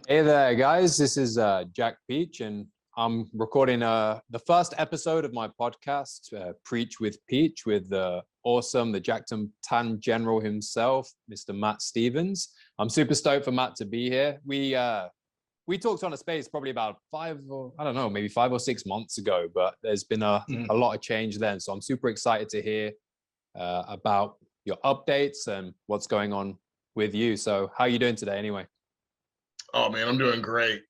Hey there, guys. This is Jack Peach, and I'm recording the first episode of my podcast, Preach with Peach, with the awesome, the Jackton General himself, Mr. Matt Stevens. I'm super stoked for Matt to be here. We talked on a space probably about maybe 5 or 6 months ago, but there's been a lot of change then. So I'm super excited to hear about your updates and what's going on with you. So how are you doing today anyway? Oh man, I'm doing great.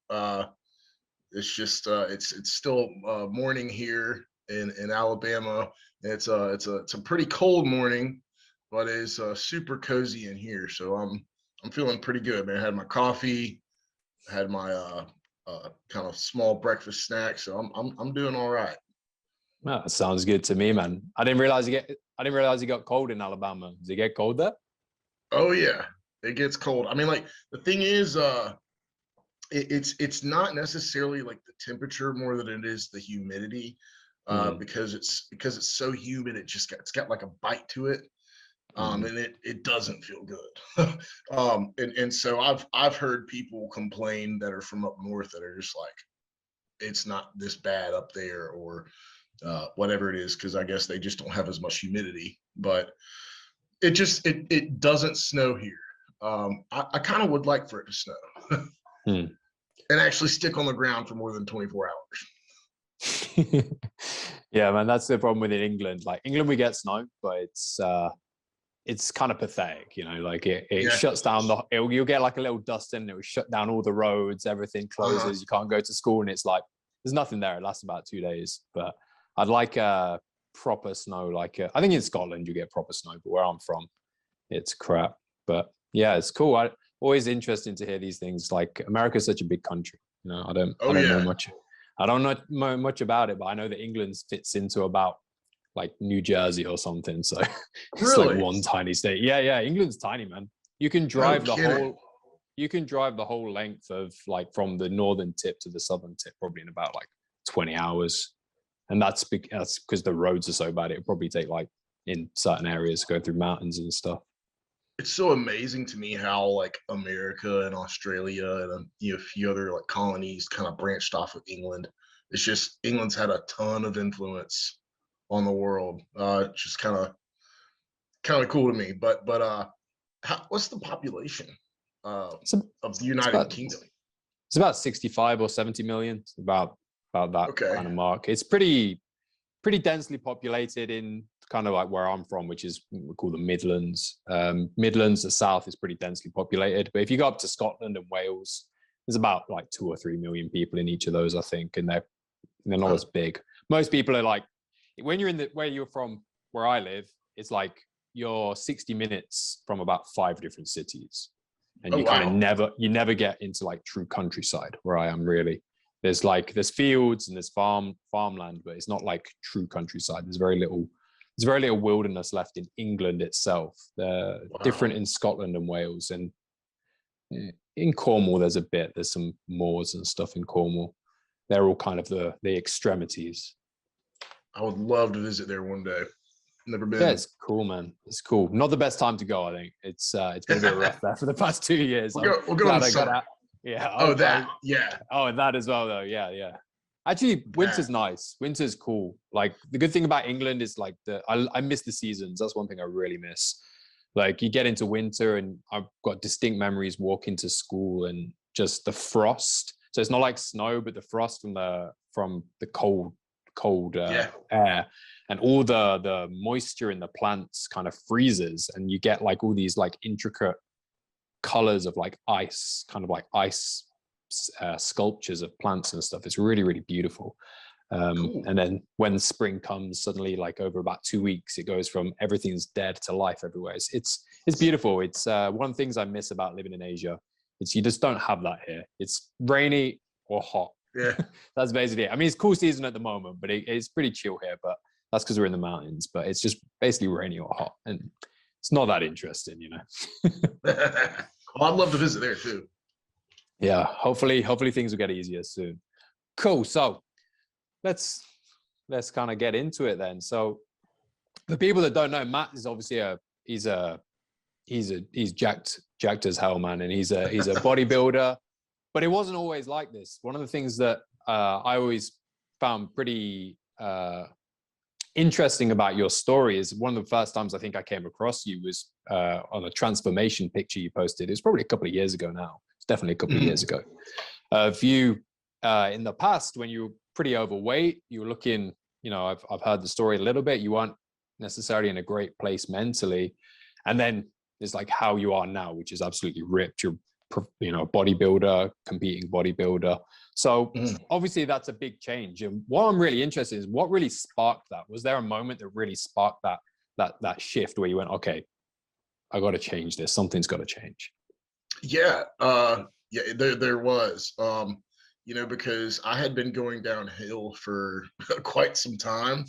It's just it's still morning here in Alabama. It's a pretty cold morning, but it's super cozy in here. So I'm feeling pretty good, man. I had my coffee, had my kind of small breakfast snack, so I'm doing all right. That sounds good to me, man. I didn't realize it got cold in Alabama. Does it get cold there? Oh yeah, it gets cold. I mean, like the thing is, it's not necessarily like the temperature more than it is the humidity, because it's so humid. It's got like a bite to it, and it doesn't feel good. And so I've heard people complain that are from up north that are just like, it's not this bad up there, or whatever it is, because I guess they just don't have as much humidity. But it doesn't snow here. I kind of would like for it to snow. And actually stick on the ground for more than 24 hours. Yeah, man, that's the problem with England. Like England, we get snow, but it's kind of pathetic, you know. Like it shuts down you'll get like a little dusting, it will shut down all the roads, everything closes. You can't go to school, and it's like there's nothing there. It lasts about 2 days. But I'd like proper snow. Like I think in Scotland you get proper snow, but where I'm from, it's crap. But yeah, it's cool. Always interesting to hear these things. Like America's such a big country, you know. I don't know much. I don't know much about it, but I know that England fits into about like New Jersey or something. So it's like one tiny state. Yeah. England's tiny, man. You can drive you can drive the whole length of like from the northern tip to the southern tip probably in about like 20 hours. And that's because the roads are so bad. It would probably take like in certain areas go through mountains and stuff. It's so amazing to me how like America and Australia and a few other like colonies kind of branched off of England. It's just England's had a ton of influence on the world. Just kind of cool to me. But what's the population of the United Kingdom? It's about 65 or 70 million. It's about that kind of mark. It's pretty densely populated in kind of like where I'm from, which is we call the Midlands. Midlands, the south is pretty densely populated. But if you go up to Scotland and Wales, there's about like 2 or 3 million people in each of those, I think, and they're not as big. Most people are like, when you're where you're from, where I live, it's like you're 60 minutes from about 5 different cities, and you kind of never get into like true countryside where I am really. There's fields and there's farmland, but it's not like true countryside. There's very little wilderness left in England itself. They're different in Scotland and Wales, and in Cornwall there's some moors and stuff in Cornwall. They're all kind of the extremities. I would love to visit there one day. Never been. Yeah, it's cool, man. It's cool. Not the best time to go, I think. It's been a bit rough there for the past 2 years. We'll go in the summer. Yeah. Oh, yeah. Oh, and that as well, though. Yeah. Actually, winter's nice. Winter's cool. Like the good thing about England is like I miss the seasons. That's one thing I really miss. Like you get into winter, and I've got distinct memories walking to school and just the frost. So it's not like snow, but the frost from the cold air, and all the moisture in the plants kind of freezes, and you get like all these like intricate colors of like ice, kind of like ice sculptures of plants and stuff. It's really, really beautiful. Cool. And then when spring comes, suddenly like over about 2 weeks, it goes from everything's dead to life everywhere. It's beautiful. It's one of the things I miss about living in Asia. It's you just don't have that here. It's rainy or hot. Yeah. That's basically it. I mean, it's cool season at the moment, but it's pretty chill here, but that's because we're in the mountains. But it's just basically rainy or hot, and it's not that interesting, you know. Well, I'd love to visit there too. Yeah, hopefully things will get easier soon. Cool. So let's kind of get into it then. So the people that don't know, Matt is obviously he's jacked as hell, man, and he's a bodybuilder. But it wasn't always like this. One of the things that I always found pretty interesting about your story is one of the first times I think I came across you was on a transformation picture you posted. It was probably a couple of years ago now. It's definitely a couple of years ago. Of you in the past when you were pretty overweight, you were looking, you know, I've heard the story a little bit. You weren't necessarily in a great place mentally. And then there's like how you are now, which is absolutely ripped. You're, you know, bodybuilder, competing bodybuilder. So obviously that's a big change. And what I'm really interested in is what really sparked that. Was there a moment that really sparked that shift where you went, okay, I got to change this. Something's got to change. Yeah. There was, you know, because I had been going downhill for quite some time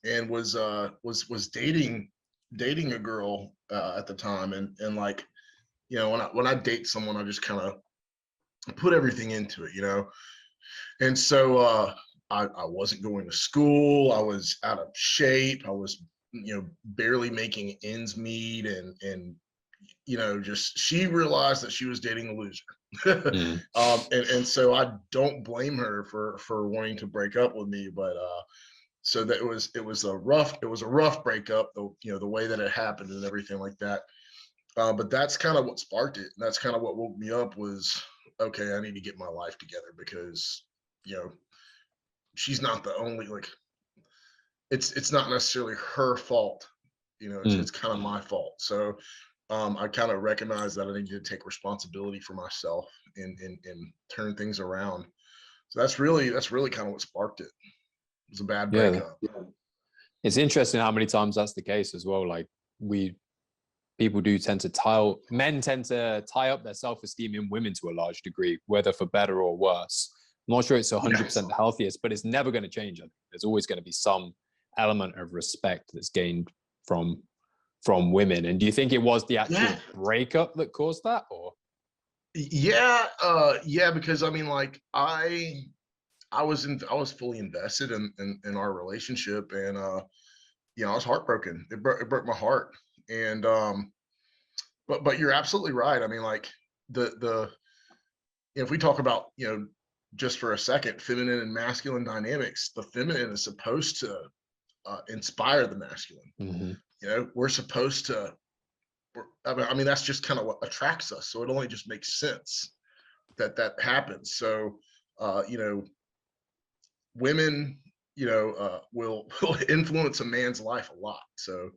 and was dating a girl at the time. And like, you know, when I date someone, I just kind of put everything into it, you know? And so I wasn't going to school. I was out of shape. I was, you know, barely making ends meet. And you know, just she realized that she was dating a loser. And so I don't blame her for wanting to break up with me. But so that it was a rough breakup, you know, the way that it happened and everything like that. But that's kind of what sparked it. And that's kind of what woke me up was, okay, I need to get my life together because, you know, she's not the only, like, it's not necessarily her fault. You know, it's kind of my fault. So I kind of recognize that I need to take responsibility for myself and turn things around. So that's really kind of what sparked it. It was a bad breakup. Yeah. It's interesting how many times that's the case as well. Like people do tend to men tend to tie up their self-esteem in women to a large degree, whether for better or worse. I'm not sure it's 100% the healthiest, but it's never going to change. I think there's always going to be some element of respect that's gained from women. And do you think it was the actual breakup that caused that, or? Yeah, because I mean, like I was fully invested in our relationship, and you know, I was heartbroken. It broke my heart. And but you're absolutely right. I mean, like the if we talk about, you know, just for a second, feminine and masculine dynamics, the feminine is supposed to inspire the masculine. You know, we're supposed to. I mean, that's just kind of what attracts us. So it only just makes sense that happens. So you know, women, you know, will influence a man's life a lot. So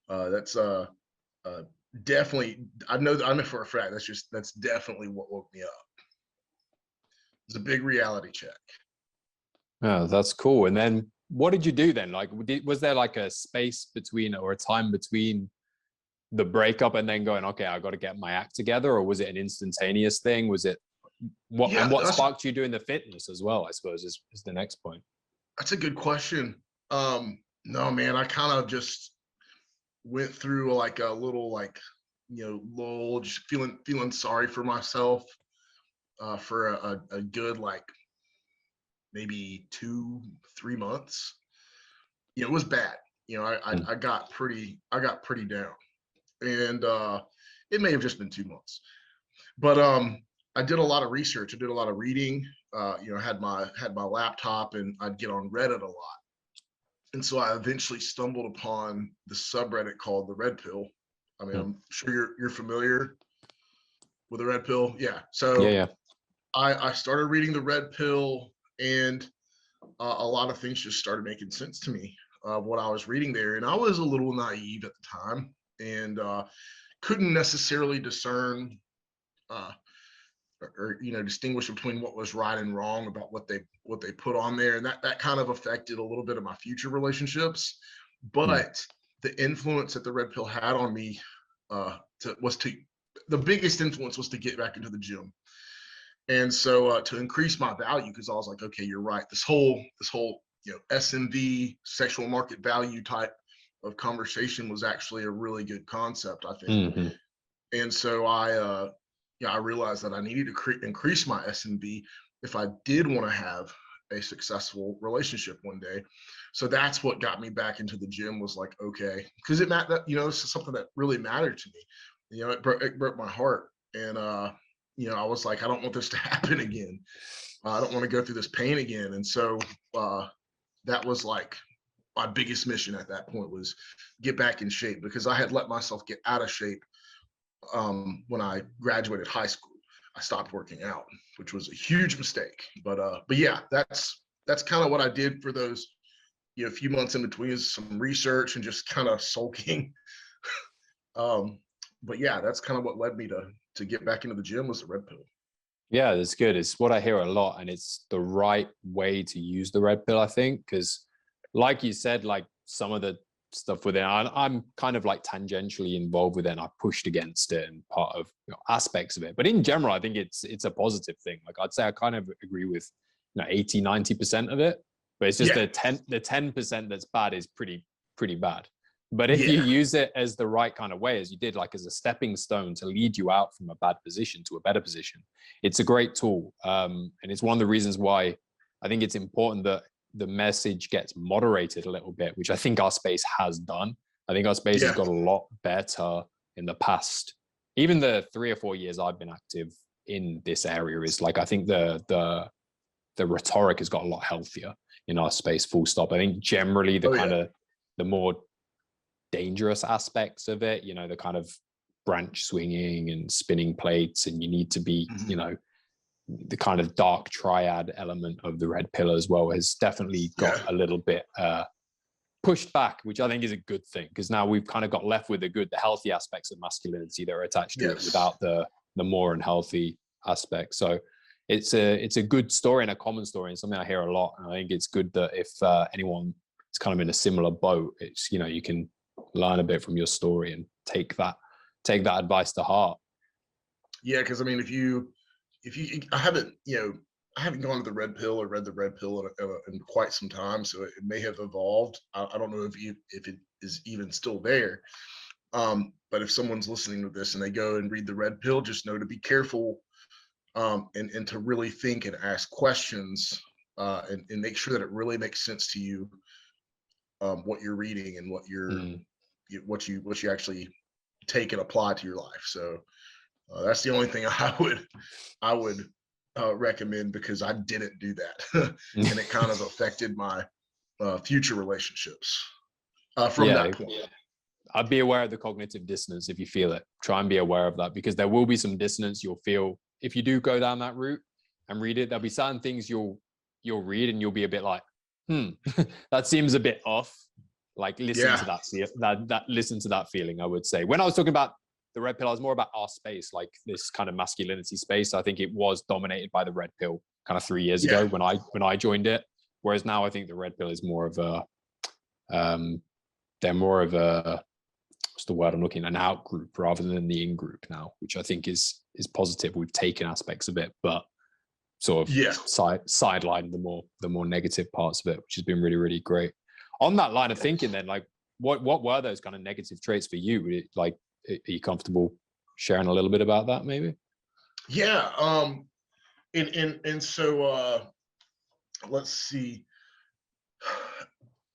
that's definitely, I know for a fact that's definitely what woke me up. It's a big reality check. Yeah, that's cool. And then what did you do then? Like, was there like a space between or a time between the breakup and then going, okay, I got to get my act together? Or was it an instantaneous thing? Was it what sparked you doing the fitness as well, I suppose is the next point. That's a good question. No, man, I kind of just went through like a little, like, you know, lull, just feeling sorry for myself for a good, like, maybe 2-3 months. You know, it was bad. You know, I got pretty down, and it may have just been 2 months, but I did a lot of research. I did a lot of reading. You know, had my laptop, and I'd get on Reddit a lot. And so I eventually stumbled upon the subreddit called the Red Pill. I mean, I'm sure you're familiar with the Red Pill. Yeah. So yeah. I started reading the Red Pill, and a lot of things just started making sense to me of what I was reading there. And I was a little naive at the time, and couldn't necessarily discern or you know, distinguish between what was right and wrong about what they put on there. And that kind of affected a little bit of my future relationships. But the influence that the Red Pill had on me the biggest influence was to get back into the gym. And so to increase my value, because I was like, okay, you're right, this whole you know, SMV, sexual market value type of conversation was actually a really good concept, I think. And so I realized that I needed to increase my SMV if I did want to have a successful relationship one day. So that's what got me back into the gym, was like, okay, because you know, this is something that really mattered to me. You know, it broke my heart. And I was like, I don't want this to happen again. I don't want to go through this pain again. And so that was like my biggest mission at that point, was get back in shape, because I had let myself get out of shape when I graduated high school. I stopped working out, which was a huge mistake. But yeah, that's kind of what I did for those few months in between, is some research and just kind of sulking. But yeah, that's kind of what led me to get back into the gym, was the red pill. Yeah, that's good. It's what I hear a lot, and it's the right way to use the red pill, I think, because like you said, like some of the stuff with it, I'm kind of like tangentially involved with it, and I pushed against it and part of aspects of it. But in general, I think it's a positive thing. Like I'd say I kind of agree with 80-90% of it, but it's just the 10% that's bad is pretty bad. But if you use it as the right kind of way, as you did, like as a stepping stone to lead you out from a bad position to a better position, it's a great tool. And it's one of the reasons why I think it's important that the message gets moderated a little bit, which I think our space has done. I think our space has got a lot better in the past. Even the 3 or 4 years I've been active in this area is like, I think the rhetoric has got a lot healthier in our space, full stop. I think generally the the more dangerous aspects of it, the kind of branch swinging and spinning plates, and you need to be, the kind of dark triad element of the red pill as well has definitely got a little bit pushed back, which I think is a good thing, because now we've kind of got left with the healthy aspects of masculinity that are attached to it without the more unhealthy aspects. So it's a good story and a common story, and something I hear a lot. And I think it's good that if anyone is kind of in a similar boat, it's you can learn a bit from your story and take that advice to heart. Yeah, because I mean, if you I haven't gone to the red pill or read the red pill in quite some time, so it may have evolved. I don't know if it is even still there. But if someone's listening to this and they go and read the red pill, just know to be careful, and to really think and ask questions, and make sure that it really makes sense to you, what you're reading and what you actually take and apply to your life. So that's the only thing I would recommend, because I didn't do that, and it kind of affected my future relationships from that point. I'd be aware of the cognitive dissonance if you feel it. Try and be aware of that, because there will be some dissonance you'll feel if you do go down that route and read it. There'll be certain things you'll read and you'll be a bit like, that seems a bit off. Like listen to that feeling, I would say. When I was talking about the red pill, I was more about our space, like this kind of masculinity space. I think it was dominated by the red pill kind of 3 years ago when I joined it. Whereas now I think the red pill is more of a, they're more of a, what's the word I'm looking at, an out group rather than the in group now, which I think is positive. We've taken aspects of it, but sort of sidelined the more negative parts of it, which has been really, really great. On that line of thinking, then, like, what were those kind of negative traits for you? Like, are you comfortable sharing a little bit about that, maybe? Yeah. And so let's see.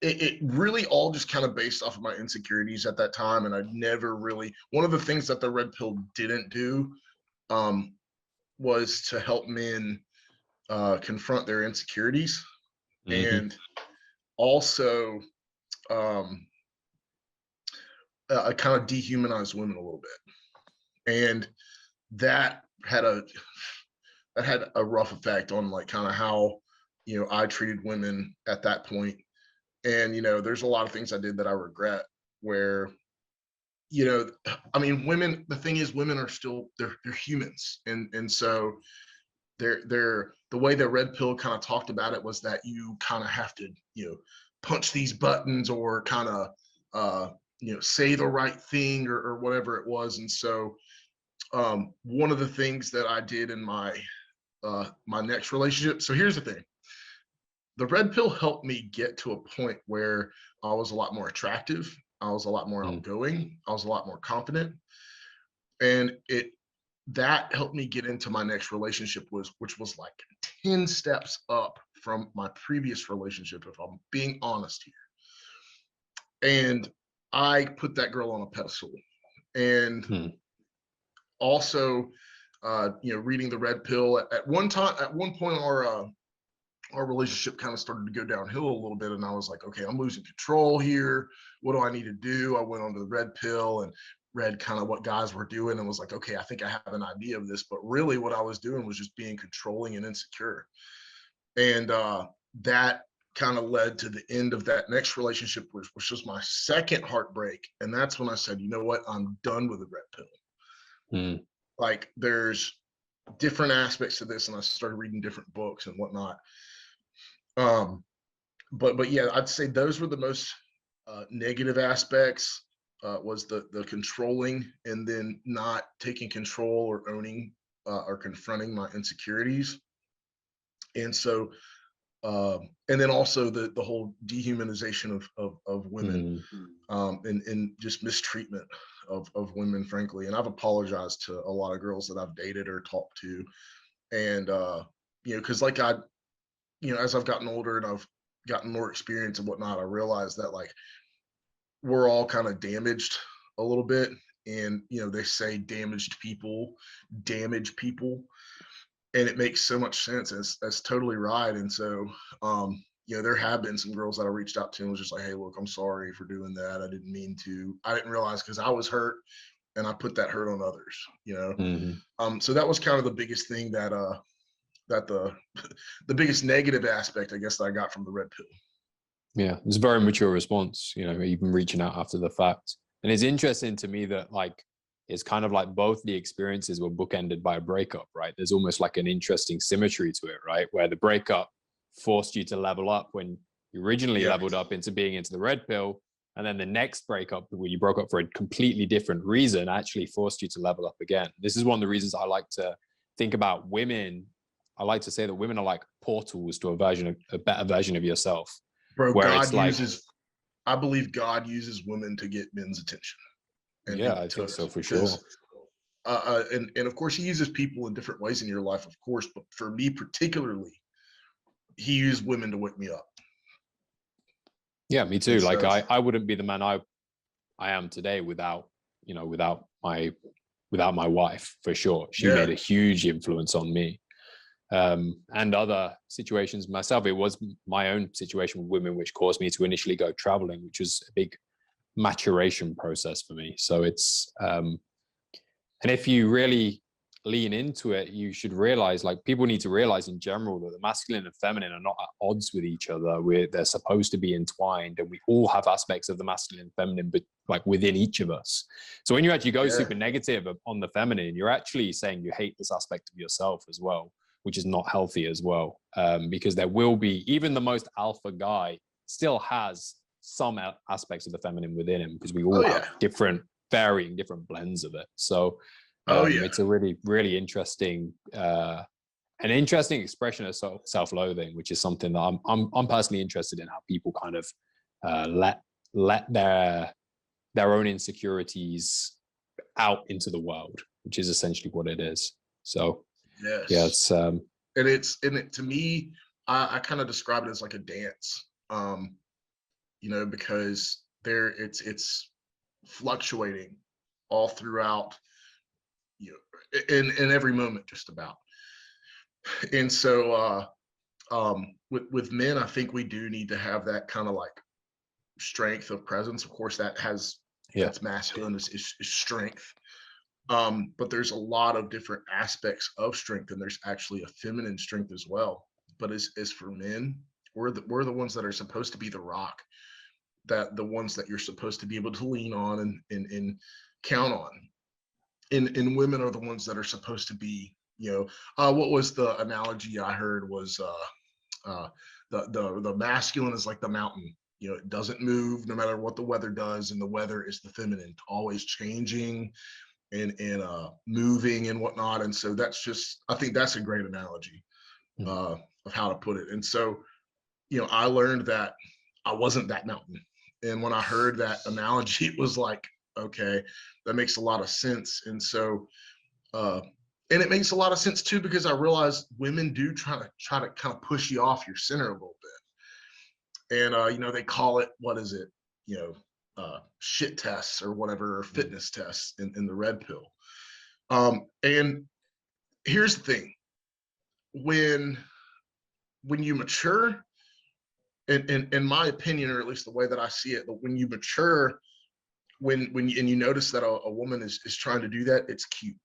It really all just kind of based off of my insecurities at that time, and I never really. One of the things that the red pill didn't do was to help men confront their insecurities, and also I kind of dehumanized women a little bit, and that had a rough effect on like kind of how I treated women at that point. And there's a lot of things I did that I regret, where I mean, women, the thing is, women are still they're humans, and so they're the way the red pill kind of talked about it was that you kind of have to punch these buttons, or kind of say the right thing, or whatever it was. And so one of the things that I did in my my next relationship, so here's the thing, the red pill helped me get to a point where I was a lot more attractive, I was a lot more outgoing, I was a lot more confident, and that helped me get into my next relationship, which was like 10 steps up from my previous relationship, if I'm being honest here. And I put that girl on a pedestal. And also reading the red pill. At one point, our relationship kind of started to go downhill a little bit, and I was like, okay, I'm losing control here. What do I need to do? I went onto the red pill and read kind of what guys were doing, and was like, okay, I think I have an idea of this. But really, what I was doing was just being controlling and insecure, and that kind of led to the end of that next relationship, which was my second heartbreak. And that's when I said, you know what, I'm done with the red pill. Like, there's different aspects to this, and I started reading different books and whatnot. But yeah, I'd say those were the most negative aspects. Was the controlling, and then not taking control or owning or confronting my insecurities. And so and then also the whole dehumanization of women, and just mistreatment of women, frankly. And I've apologized to a lot of girls that I've dated or talked to, and because like as I've gotten older and I've gotten more experience and whatnot, I realized that, like, we're all kind of damaged a little bit, and they say damaged people damage people, and it makes so much sense. That's totally right. And so there have been some girls that I reached out to and was just like, hey, look, I'm sorry for doing that. I didn't mean to. I didn't realize, because I was hurt and I put that hurt on others. So that was kind of the biggest thing that the biggest negative aspect, I guess, that I got from the red pill. Yeah, it's a very mature response, even reaching out after the fact. And it's interesting to me that, like, it's kind of like both the experiences were bookended by a breakup, right? There's almost like an interesting symmetry to it, right? Where the breakup forced you to level up when you originally leveled up into being into the red pill. And then the next breakup, where you broke up for a completely different reason, actually forced you to level up again. This is one of the reasons I like to think about women. I like to say that women are like portals to a better version of yourself. Bro, I believe God uses women to get men's attention. Yeah, I think so, for sure. And of course, he uses people in different ways in your life, of course. But for me particularly, he used women to wake me up. Yeah, me too. Like, I wouldn't be the man I am today without my wife, for sure. She made a huge influence on me. And other situations myself. It was my own situation with women which caused me to initially go traveling, which was a big maturation process for me. So it's and if you really lean into it, you should realize, like, people need to realize in general that the masculine and feminine are not at odds with each other. They're supposed to be entwined, and we all have aspects of the masculine and feminine, but like within each of us. So when you actually go super negative on the feminine, you're actually saying you hate this aspect of yourself as well, which is not healthy as well. Because there will be, even the most alpha guy still has some aspects of the feminine within him, because we all have varying different blends of it. So it's a really, really interesting, an interesting expression of self-loathing, which is something that I'm personally interested in, how people kind of let their own insecurities out into the world, which is essentially what it is. So it's to me, I kind of describe it as like a dance, because it's fluctuating all throughout, in every moment, just about. And so with men, I think we do need to have that kind of like strength of presence. Of course, that's masculine, is strength. But there's a lot of different aspects of strength, and there's actually a feminine strength as well. But as for men, we're the ones that are supposed to be the rock, that the ones that you're supposed to be able to lean on and count on. And women are the ones that are supposed to be, what was the analogy I heard was the masculine is like the mountain. It doesn't move no matter what the weather does, and the weather is the feminine, always changing and moving and whatnot. And so I think that's a great analogy of how to put it. And so, I learned that I wasn't that mountain. And when I heard that analogy, it was like, okay, that makes a lot of sense. And so, and it makes a lot of sense too, because I realized women do try to kind of push you off your center a little bit. And, they call it, what is it? Shit tests or whatever, or fitness tests in the red pill. And here's the thing. When you mature, in my opinion, or at least the way that I see it, but when you mature, when you notice that a woman is trying to do that, it's cute,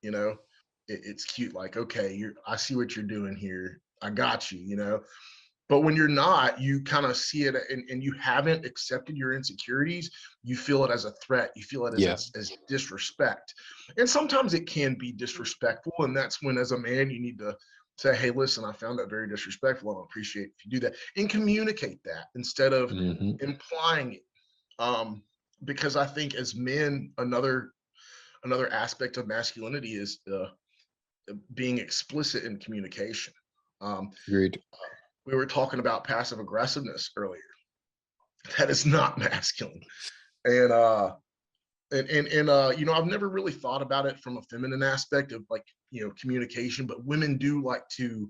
you know. It's cute, like, okay, I see what you're doing here, I got you, you know. But when you're not, you kind of see it, and you haven't accepted your insecurities, you feel it as a threat, you feel it as disrespect. And sometimes it can be disrespectful, and that's when, as a man, you need to say, hey, listen, I found that very disrespectful, I don't appreciate if you do that, and communicate that instead of implying it. Because I think as men, another aspect of masculinity is being explicit in communication. Agreed. We were talking about passive aggressiveness earlier. That is not masculine. And you know, I've never really thought about it from a feminine aspect of, like, you know, communication, but women do like to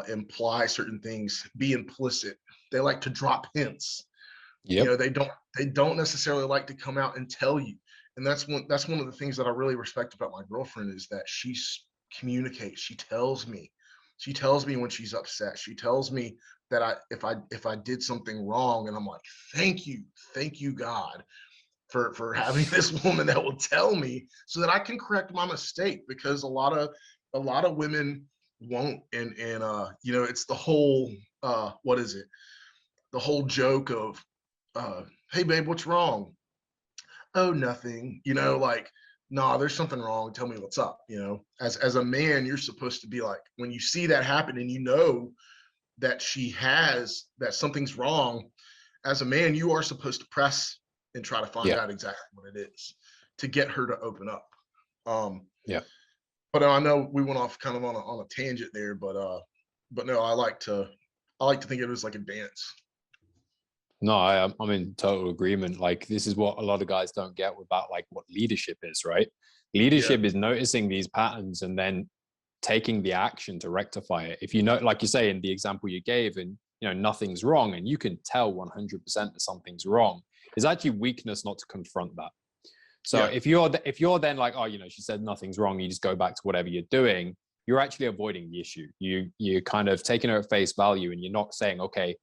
imply certain things, be implicit. They like to drop hints. You know, they don't necessarily like to come out and tell you. And that's one of the things that I really respect about my girlfriend, is that she communicates. She tells me when she's upset. She tells me that if I did something wrong, and I'm like, thank you God for having this woman that will tell me so that I can correct my mistake, because a lot of women won't. And you know, it's the whole what is it? The whole joke of hey babe, what's wrong? Oh, nothing. You know, like, nah, there's something wrong, tell me what's up. You know, as a man, you're supposed to be like, when you see that happen and you know that that something's wrong, as a man, you are supposed to press and try to find out exactly what it is to get her to open up. But I know we went off kind of on a tangent there, but no, I like to think of it as like a dance. No, I'm in total agreement. Like, this is what a lot of guys don't get about, like, what leadership is, right? Leadership is noticing these patterns and then taking the action to rectify it. If you know, like you say in the example you gave, and, you know, nothing's wrong, and you can tell 100% that something's wrong, it's actually weakness not to confront that. So if you're then like, oh, you know, she said nothing's wrong, you just go back to whatever you're doing, you're actually avoiding the issue. You're kind of taking her at face value, and you're not saying, okay,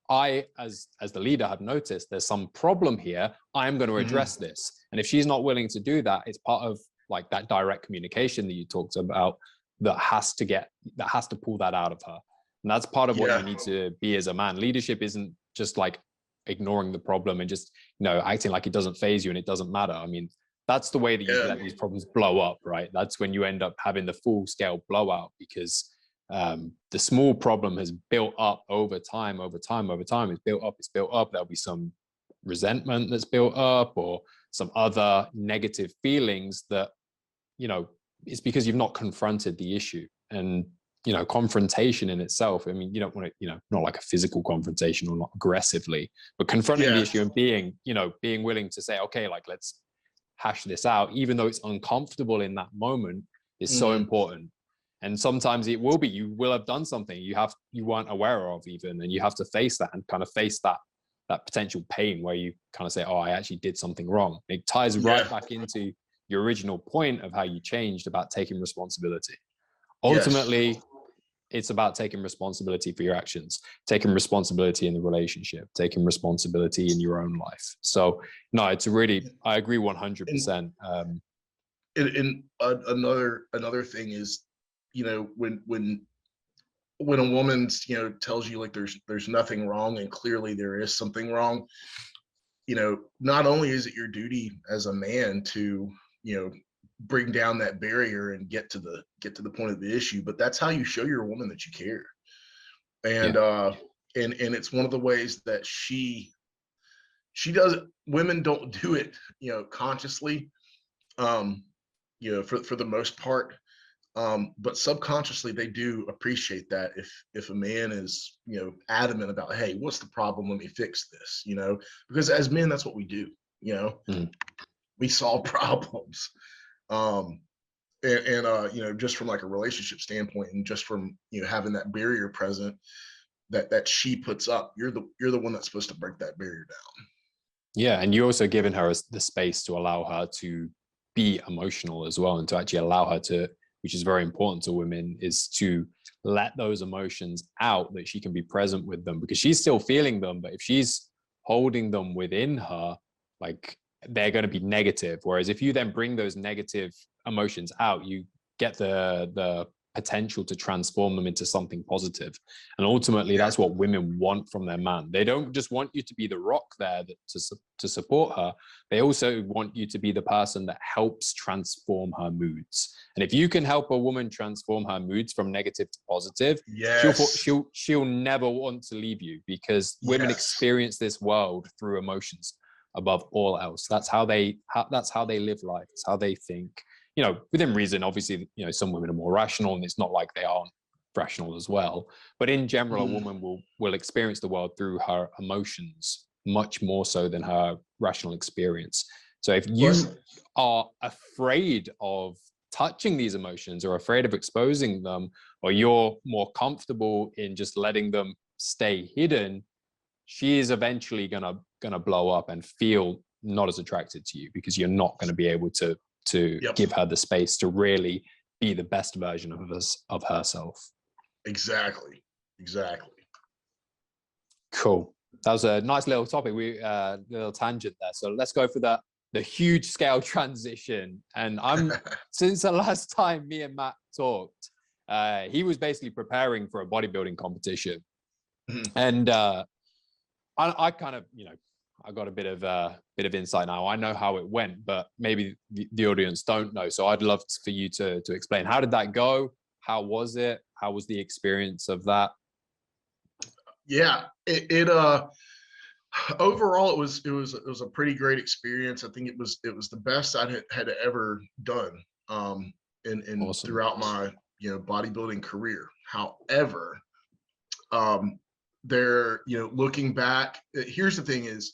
I, as the leader, have noticed there's some problem here, I'm going to address this. And if she's not willing to do that, it's part of, like, that direct communication that you talked about that has to pull that out of her. And that's part of what you need to be as a man. Leadership isn't just like ignoring the problem and just, you know, acting like it doesn't phase you and it doesn't matter. I mean, that's the way that you let these problems blow up, right? That's when you end up having the full scale blowout, because the small problem has built up over time. It's built up. There'll be some resentment that's built up, or some other negative feelings that, you know, it's because you've not confronted the issue. And, you know, confrontation in itself, I mean, you don't want to, you know, not like a physical confrontation or not aggressively, but confronting the issue and being willing to say, okay, like, let's hash this out, even though it's uncomfortable in that moment, is so important. And sometimes it will be, you will have done something you weren't aware of even, and you have to face that and kind of face that potential pain where you kind of say, oh, I actually did something wrong. It ties right back into your original point of how you changed about taking responsibility. Ultimately, it's about taking responsibility for your actions, taking responsibility in the relationship, taking responsibility in your own life. So no, it's really, I agree 100%. And another thing is, you know, when a woman's, you know, tells you like there's nothing wrong, and clearly there is something wrong, you know, not only is it your duty as a man to, you know, bring down that barrier and get to the point of the issue, but that's how you show your woman that you care. And and it's one of the ways that she does it. Women don't do it, you know, consciously, you know, for the most part. But subconsciously they do appreciate that if a man is, you know, adamant about, hey, what's the problem, let me fix this, you know, because as men, that's what we do, you know. We solve problems. And you know, just from like a relationship standpoint, and just from, you know, having that barrier present that she puts up, you're the one that's supposed to break that barrier down. And you're also giving her the space to allow her to be emotional as well, and to actually allow her to which is very important to women, is to let those emotions out, that she can be present with them, because she's still feeling them. But if she's holding them within her, like, they're going to be negative. Whereas if you then bring those negative emotions out, you get the potential to transform them into something positive. And ultimately, that's what women want from their man. They don't just want you to be the rock there to support her. They also want you to be the person that helps transform her moods. And if you can help a woman transform her moods from negative to positive, she'll never want to leave you, because women experience this world through emotions above all else. That's how they live life. It's how they think. You know, within reason, obviously, you know, some women are more rational, and it's not like they aren't rational as well. But in general, a woman will experience the world through her emotions much more so than her rational experience. So if you are afraid of touching these emotions, or afraid of exposing them, or you're more comfortable in just letting them stay hidden, she is eventually gonna blow up and feel not as attracted to you, because you're not going to be able to give her the space to really be the best version of herself. Exactly. Cool. That was a nice little topic. We little tangent there. So let's go for the huge scale transition. And since the last time me and Matt talked, he was basically preparing for a bodybuilding competition. And I kind of, you know, I got a bit of insight now. I know how it went, but maybe the audience don't know. So I'd love for you to explain, how did that go? How was it? How was the experience of that? Yeah, it overall it was a pretty great experience. I think it was the best I had ever done in Awesome. throughout my, you know, bodybuilding career. However, there, you know, looking back, here's the thing is,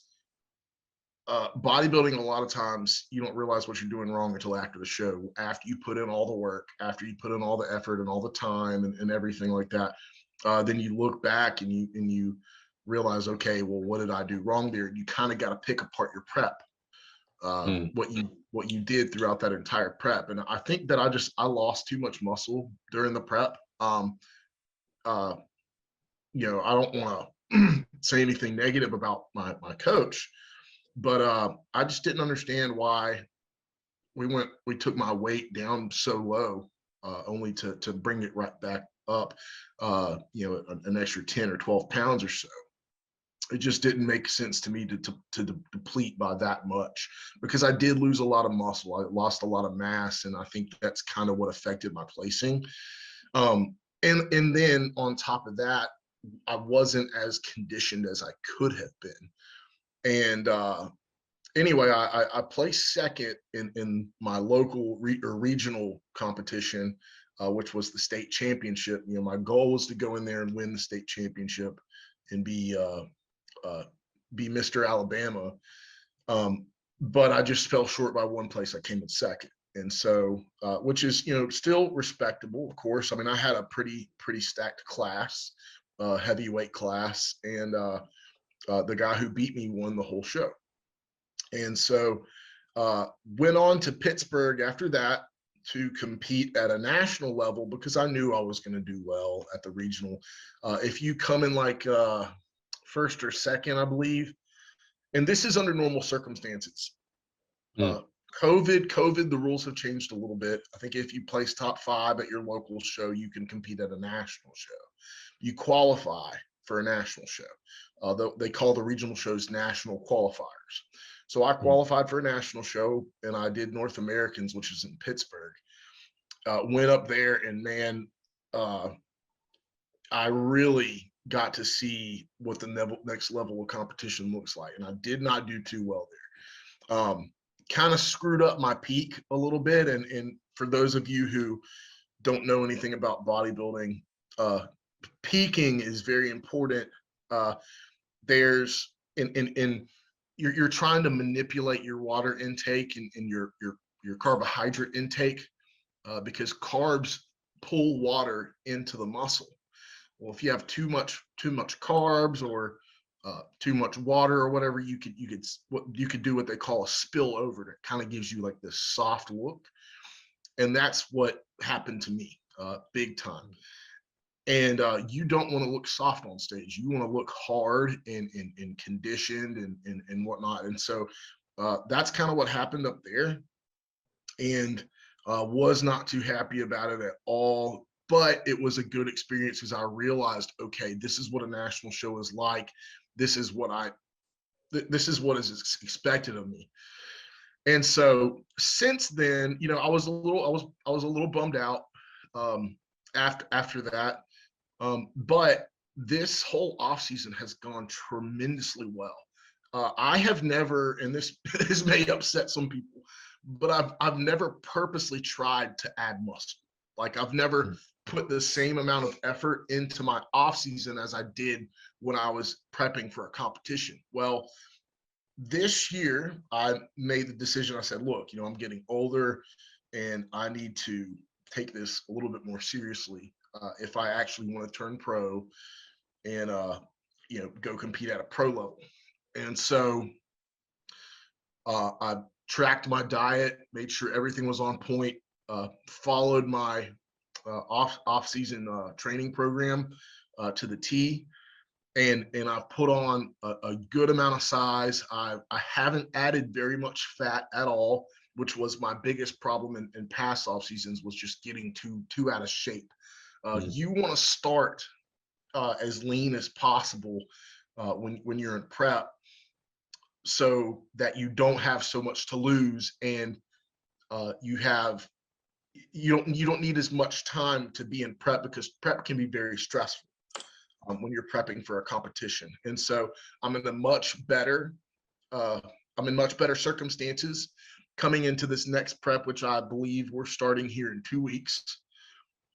bodybuilding, a lot of times you don't realize what you're doing wrong until after the show, after you put in all the work, after you put in all the effort and all the time and everything like that. Then you look back and you realize, okay, well, what did I do wrong there? You kind of got to pick apart your prep, what you did throughout that entire prep. And I think that I lost too much muscle during the prep. You know, I don't want to say anything negative about my coach, but I just didn't understand why we took my weight down so low, only to bring it right back up, you know, an extra 10 or 12 pounds or so. It just didn't make sense to me to deplete by that much, because I did lose a lot of muscle. I lost a lot of mass, and I think that's kind of what affected my placing. And then on top of that, I wasn't as conditioned as I could have been. And anyway, I placed second in my local or regional competition, which was the state championship. You know, my goal was to go in there and win the state championship and be Mr. Alabama. But I just fell short by one place. I came in second. And so, which is, you know, still respectable, of course. I mean, I had a pretty stacked class, heavyweight class, and the guy who beat me won the whole show. And so went on to Pittsburgh after that to compete at a national level, because I knew I was going to do well at the regional. If you come in like first or second, I believe, and this is under normal circumstances. COVID, the rules have changed a little bit. I think if you place top 5 at your local show, you can compete at a national show. You qualify for a national show. They call the regional shows national qualifiers. So I qualified for a national show, and I did North Americans, which is in Pittsburgh. Went up there, and man, I really got to see what the next level of competition looks like. And I did not do too well there. Kind of screwed up my peak a little bit. And for those of you who don't know anything about bodybuilding, peaking is very important. There's you're trying to manipulate your water intake and your carbohydrate intake, because carbs pull water into the muscle. Well, if you have too much carbs or too much water or whatever, you could do what they call a spillover. That kind of gives you like this soft look, and that's what happened to me big time. And you don't want to look soft on stage. You want to look hard and conditioned and whatnot. And so that's kind of what happened up there. And was not too happy about it at all. But it was a good experience because I realized, okay, this is what a national show is like. This is what is expected of me. And so since then, I was a little bummed out after that. But this whole off season has gone tremendously well. I have never, and this this may upset some people, but I've never purposely tried to add muscle. Like I've never put the same amount of effort into my off season as I did when I was prepping for a competition. Well, this year I made the decision. I said, look, I'm getting older and I need to take this a little bit more seriously if I actually want to turn pro and go compete at a pro level. And so I tracked my diet, made sure everything was on point, followed my off season training program to the T, and I've put on a good amount of size. I haven't added very much fat at all, which was my biggest problem in past off seasons, was just getting too out of shape. You want to start as lean as possible when you're in prep, so that you don't have so much to lose, and you don't need as much time to be in prep, because prep can be very stressful when you're prepping for a competition. And so I'm in much better circumstances coming into this next prep, which I believe we're starting here in 2 weeks.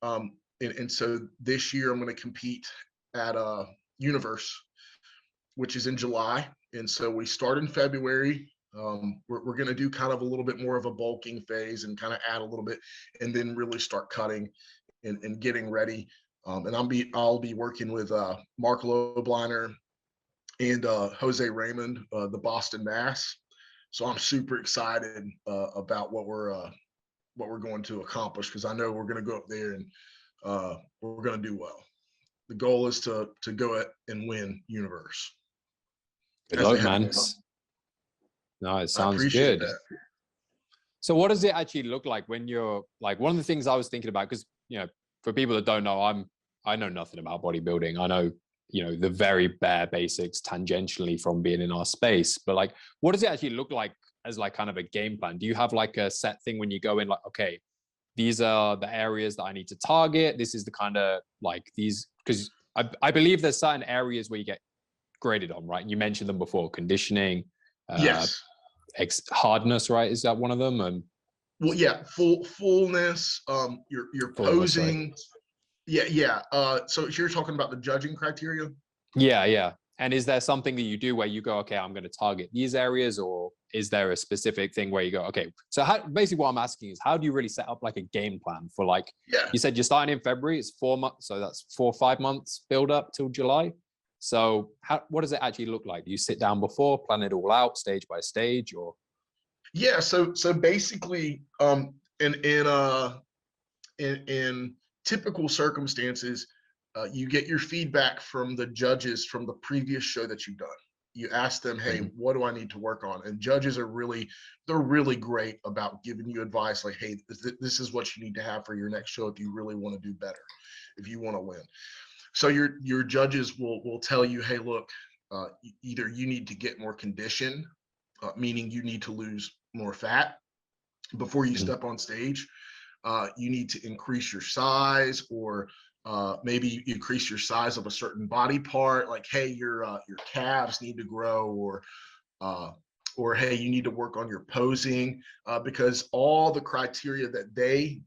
And so this year I'm going to compete at Universe, which is in July. And so we start in February. We're going to do kind of a little bit more of a bulking phase and kind of add a little bit, and then really start cutting and getting ready. And I'll be working with Mark Lobliner and Jose Raymond, the Boston Mass. So I'm super excited about what we're going to accomplish, because I know we're going to go up there and we're going to do well. The goal is to go and win Universe. Good luck, man. No, it sounds good. That. So what does it actually look like when you're like, one of the things I was thinking about, because, for people that don't know, I know nothing about bodybuilding. I know, the very bare basics tangentially from being in our space, but like, what does it actually look like as like kind of a game plan? Do you have like a set thing when you go in, like, okay, these are the areas that I need to target. This is the kind of like these, because I believe there's certain areas where you get graded on, right? You mentioned them before: conditioning, yes, hardness, right? Is that one of them? And well, yeah, fullness, your posing, right? Yeah. So you're talking about the judging criteria? Yeah. And is there something that you do where you go, okay, I'm going to target these areas, or is there a specific thing where you go, okay? So basically what I'm asking is, how do you really set up like a game plan for, like, you said you're starting in February, it's 4 months, so that's 4 or 5 months build up till July. So what does it actually look like? Do you sit down before, plan it all out stage by stage, or? Yeah, so basically, in typical circumstances, you get your feedback from the judges from the previous show that you've done. You ask them, hey, what do I need to work on? And judges are they're really great about giving you advice, like, hey, this is what you need to have for your next show if you really want to do better, if you want to win. So your judges will tell you, hey, look, either you need to get more condition, meaning you need to lose more fat before you step on stage. You need to increase your size, or maybe increase your size of a certain body part. Like, hey, your calves need to grow, or hey, you need to work on your posing, because all the criteria that they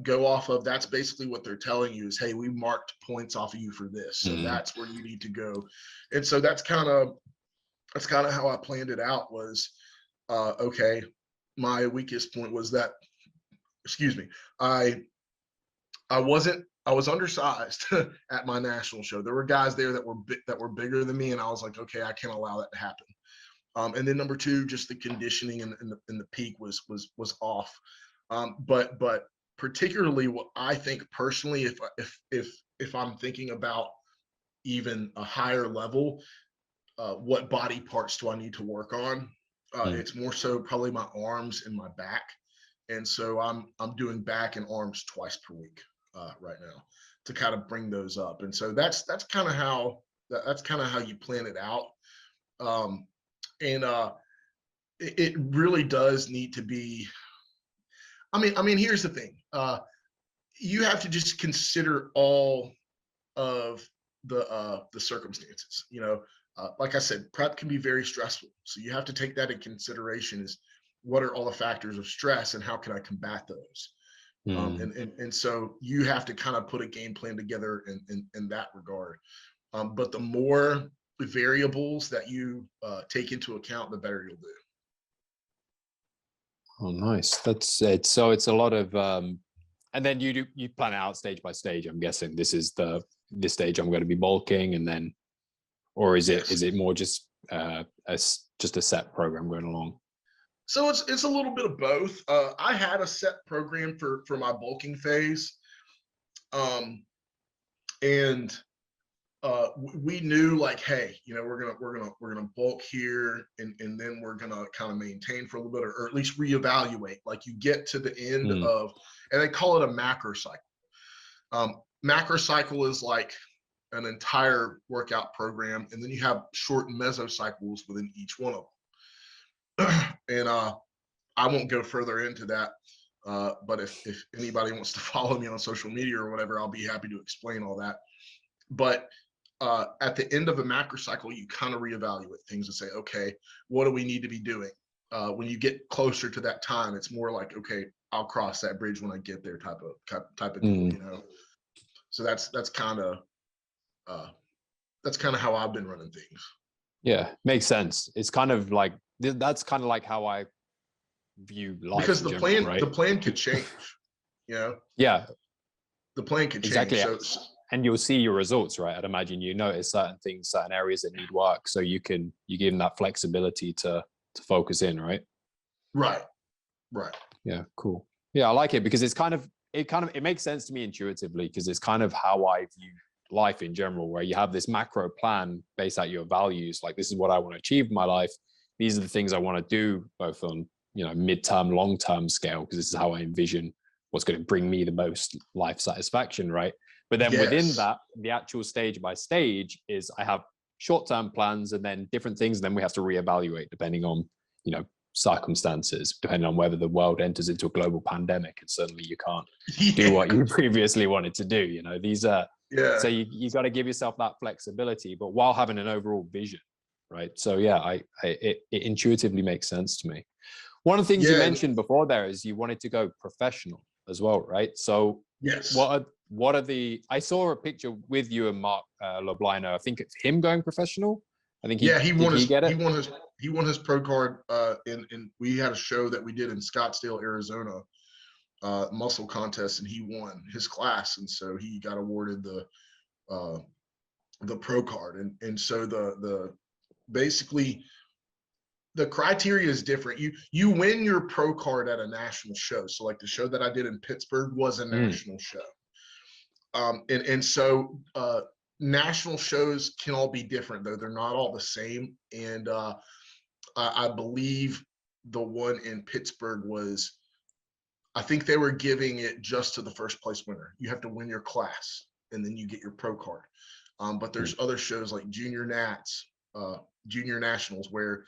go off of, that's basically what they're telling you is, hey, we marked points off of you for this, so that's where you need to go. And so that's kind of how I planned it out. Was okay, my weakest point was that, I was undersized at my national show. There were guys there that were bigger than me, and I was like, okay, I can't allow that to happen. And then number two, just the conditioning and the peak was off. But particularly what I think personally, if I'm thinking about even a higher level, what body parts do I need to work on? It's more so probably my arms and my back. And so I'm doing back and arms twice per week right now to kind of bring those up. And so that's kind of how you plan it out. And it really does need to be. I mean, here's the thing. You have to just consider all of the circumstances. Like I said, prep can be very stressful. So you have to take that in consideration, is what are all the factors of stress and how can I combat those? And so you have to kind of put a game plan together in that regard. But the more variables that you take into account, the better you'll do. Oh, nice. That's it. So it's a lot of, and then you plan it out stage by stage. I'm guessing this stage I'm going to be bulking, and then, or is it more just a set program going along? So it's a little bit of both. I had a set program for my bulking phase, and we knew, like, hey, we're gonna bulk here, and then we're gonna kind of maintain for a little bit, or at least reevaluate. Like, you get to the end of, and they call it a macro cycle. Macro cycle is like an entire workout program, and then you have short mesocycles within each one of them. And I won't go further into that, but if anybody wants to follow me on social media or whatever, I'll be happy to explain all that. But at the end of a macro cycle, you kind of reevaluate things and say, okay, what do we need to be doing? When you get closer to that time, it's more like, okay, I'll cross that bridge when I get there, type of deal, So that's kind of how I've been running things. Yeah, makes sense. It's kind of like, that's kind of like how I view life, because the general, right? The plan could change. Yeah, the plan could exactly. change. So, and you'll see your results, right? I'd imagine you notice certain things, certain areas that need work, so you give them that flexibility to focus in, right? Right. Yeah, cool. Yeah, I like it because it makes sense to me intuitively, because it's kind of how I view life in general, where you have this macro plan based on your values. Like, this is what I want to achieve in my life. These are the things I want to do, both on mid-term, long-term scale, because this is how I envision what's going to bring me the most life satisfaction, right? But then within that, the actual stage by stage is, I have short-term plans and then different things, and then we have to reevaluate depending on circumstances, depending on whether the world enters into a global pandemic, and suddenly you can't do what you previously wanted to do. These are so you got to give yourself that flexibility, but while having an overall vision, right? So yeah, it intuitively makes sense to me. One of the things you mentioned before there is you wanted to go professional as well, right? So yes, what are the? I saw a picture with you and Mark Loblino. I think it's him going professional. I think he won his pro card. And we had a show that we did in Scottsdale, Arizona, muscle contest, and he won his class, and so he got awarded the pro card. And so the basically the criteria is different. You win your pro card at a national show. So like the show that I did in Pittsburgh was a national show. And so national shows can all be different, though they're not all the same. And I believe the one in Pittsburgh was, I think they were giving it just to the first place winner. You have to win your class and then you get your pro card. But there's other shows like Junior Nationals, where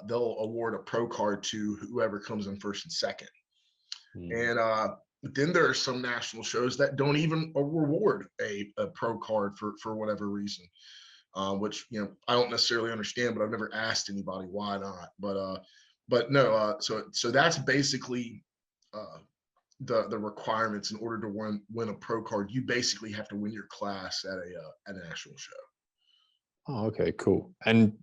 they'll award a pro card to whoever comes in first and second. And then there are some national shows that don't even reward a pro card for whatever reason, which I don't necessarily understand, but I've never asked anybody why not. But no, so that's basically the requirements in order to win a pro card. You basically have to win your class at a national show. Oh, okay, cool. And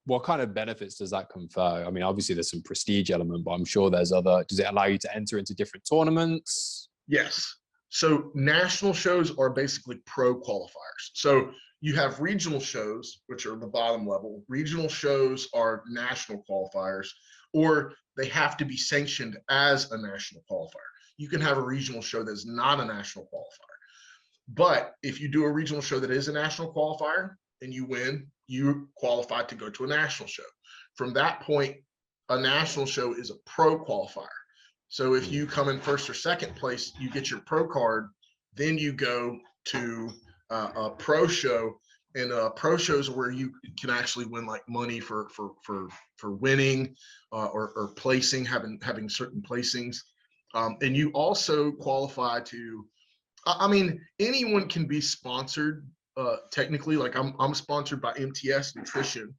what kind of benefits does that confer? I mean, obviously there's some prestige element, but I'm sure there's other. Does it allow you to enter into different tournaments? Yes. So national shows are basically pro qualifiers. So you have regional shows, which are the bottom level. Regional shows are national qualifiers, or they have to be sanctioned as a national qualifier. you can have a regional show that's not a national qualifier. But if you do a regional show that is a national qualifier and you win, you qualify to go to a national show. From that point, a national show is a pro qualifier. So if you come in first or second place, you get your pro card. Then you go to a pro show, and pro shows where you can actually win like money for winning or placing, having certain placings. And you also qualify to, I mean, anyone can be sponsored technically. Like I'm sponsored by MTS Nutrition,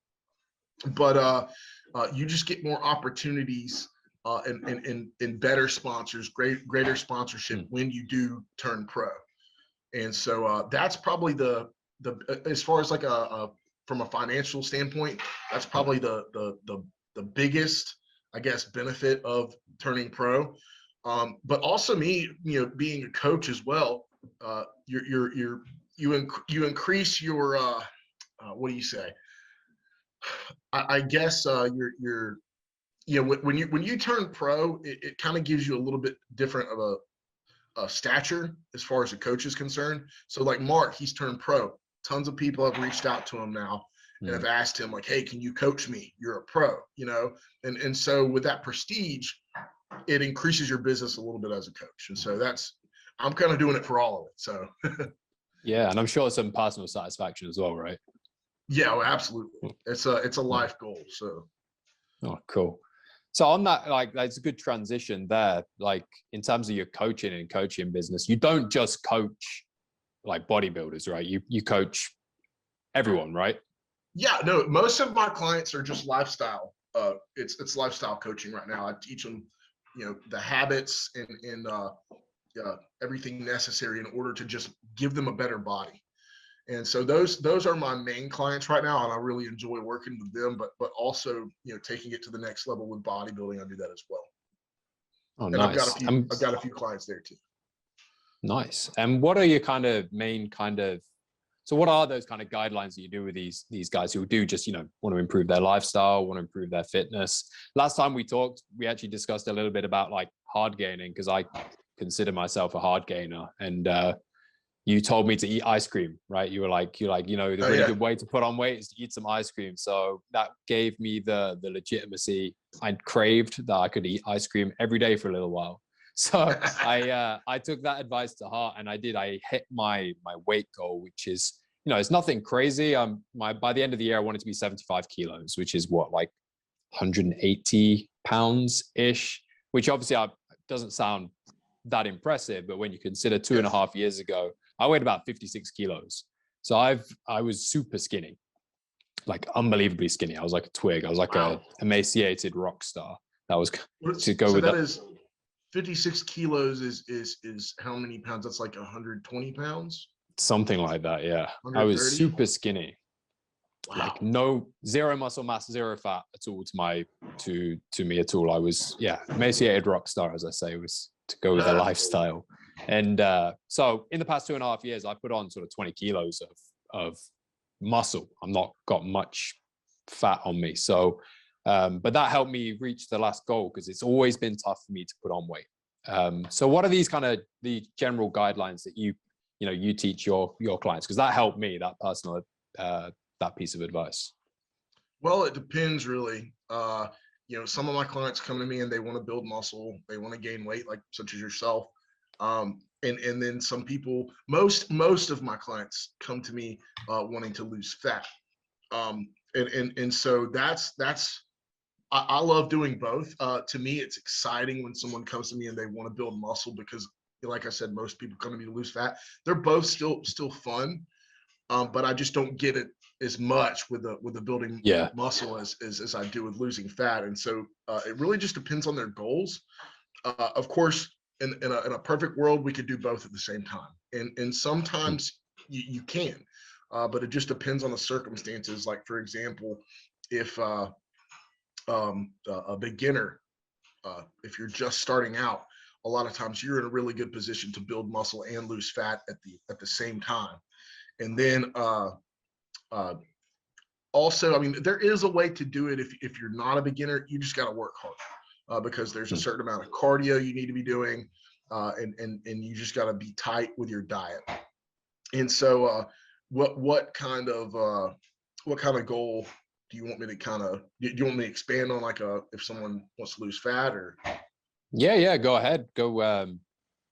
but you just get more opportunities and better sponsors, greater sponsorship when you do turn pro. And so that's probably the as far as like from a financial standpoint, that's probably the biggest, I guess, benefit of turning pro. But also me, being a coach as well, you increase your what do you say? I guess when you turn pro, it kind of gives you a little bit different of a stature as far as a coach is concerned. So like Mark, he's turned pro. Tons of people have reached out to him now and have asked him like, hey, can you coach me? You're a pro, and so with that prestige, it increases your business a little bit as a coach. And so I'm kind of doing it for all of it. So yeah, and I'm sure some personal satisfaction as well, right? Yeah, well, absolutely. It's a life goal. So oh, cool. So on that, like, that's a good transition there. Like in terms of your coaching and coaching business, you don't just coach like bodybuilders, right? You coach everyone, right? Yeah, no, most of my clients are just lifestyle. It's lifestyle coaching right now. I teach them, the habits and everything necessary in order to just give them a better body. And so those are my main clients right now, and I really enjoy working with them. But also, taking it to the next level with bodybuilding, I do that as well. Oh, and nice. I've got a few clients there too. Nice. And what are your kind of main so what are those kind of guidelines that you do with these guys who do just, want to improve their lifestyle, want to improve their fitness? Last time we talked, we actually discussed a little bit about like hard gaining, because I consider myself a hard gainer. And you told me to eat ice cream, right? You were like, the really good way to put on weight is to eat some ice cream. So that gave me the legitimacy. I craved that I could eat ice cream every day for a little while. So I took that advice to heart, and I hit my weight goal, which is, it's nothing crazy. By the end of the year, I wanted to be 75 kilos, which is what, like 180 pounds ish, which obviously doesn't sound that impressive, but when you consider 2.5 years ago, I weighed about 56 kilos. So I was super skinny, like unbelievably skinny. I was like a twig. I was like a emaciated rock star. That was to go with that. Is 56 kilos is how many pounds? That's like 120 pounds. Something like that. Yeah. I was super skinny. Wow. Like zero muscle mass, zero fat at all to me at all. I was, emaciated rock star, as I say, was to go with the lifestyle. And so in the past 2.5 years, I put on sort of 20 kilos of muscle. I'm not got much fat on me. So, but that helped me reach the last goal, because it's always been tough for me to put on weight. So what are these kind of the general guidelines that you teach your clients? Because that helped me, that personal, that piece of advice. Well, it depends really. Some of my clients come to me and they want to build muscle, they want to gain weight, like such as yourself. And then some people, most of my clients come to me wanting to lose fat. And so that's I love doing both. To me, it's exciting when someone comes to me and they want to build muscle, because like I said, most people come to me to lose fat. They're both still fun. But I just don't get it as much with the building muscle as I do with losing fat. And so it really just depends on their goals. Of course, in a perfect world, we could do both at the same time. And sometimes you can, but it just depends on the circumstances. Like, for example, if a beginner, if you're just starting out, a lot of times you're in a really good position to build muscle and lose fat at the same time. And then also, I mean, there is a way to do it if you're not a beginner. You just got to work hard, because there's a certain amount of cardio you need to be doing. and you just got to be tight with your diet. And so, what kind of goal do you want me to do you want me to expand on, like if someone wants to lose fat, or? Yeah, go ahead. Go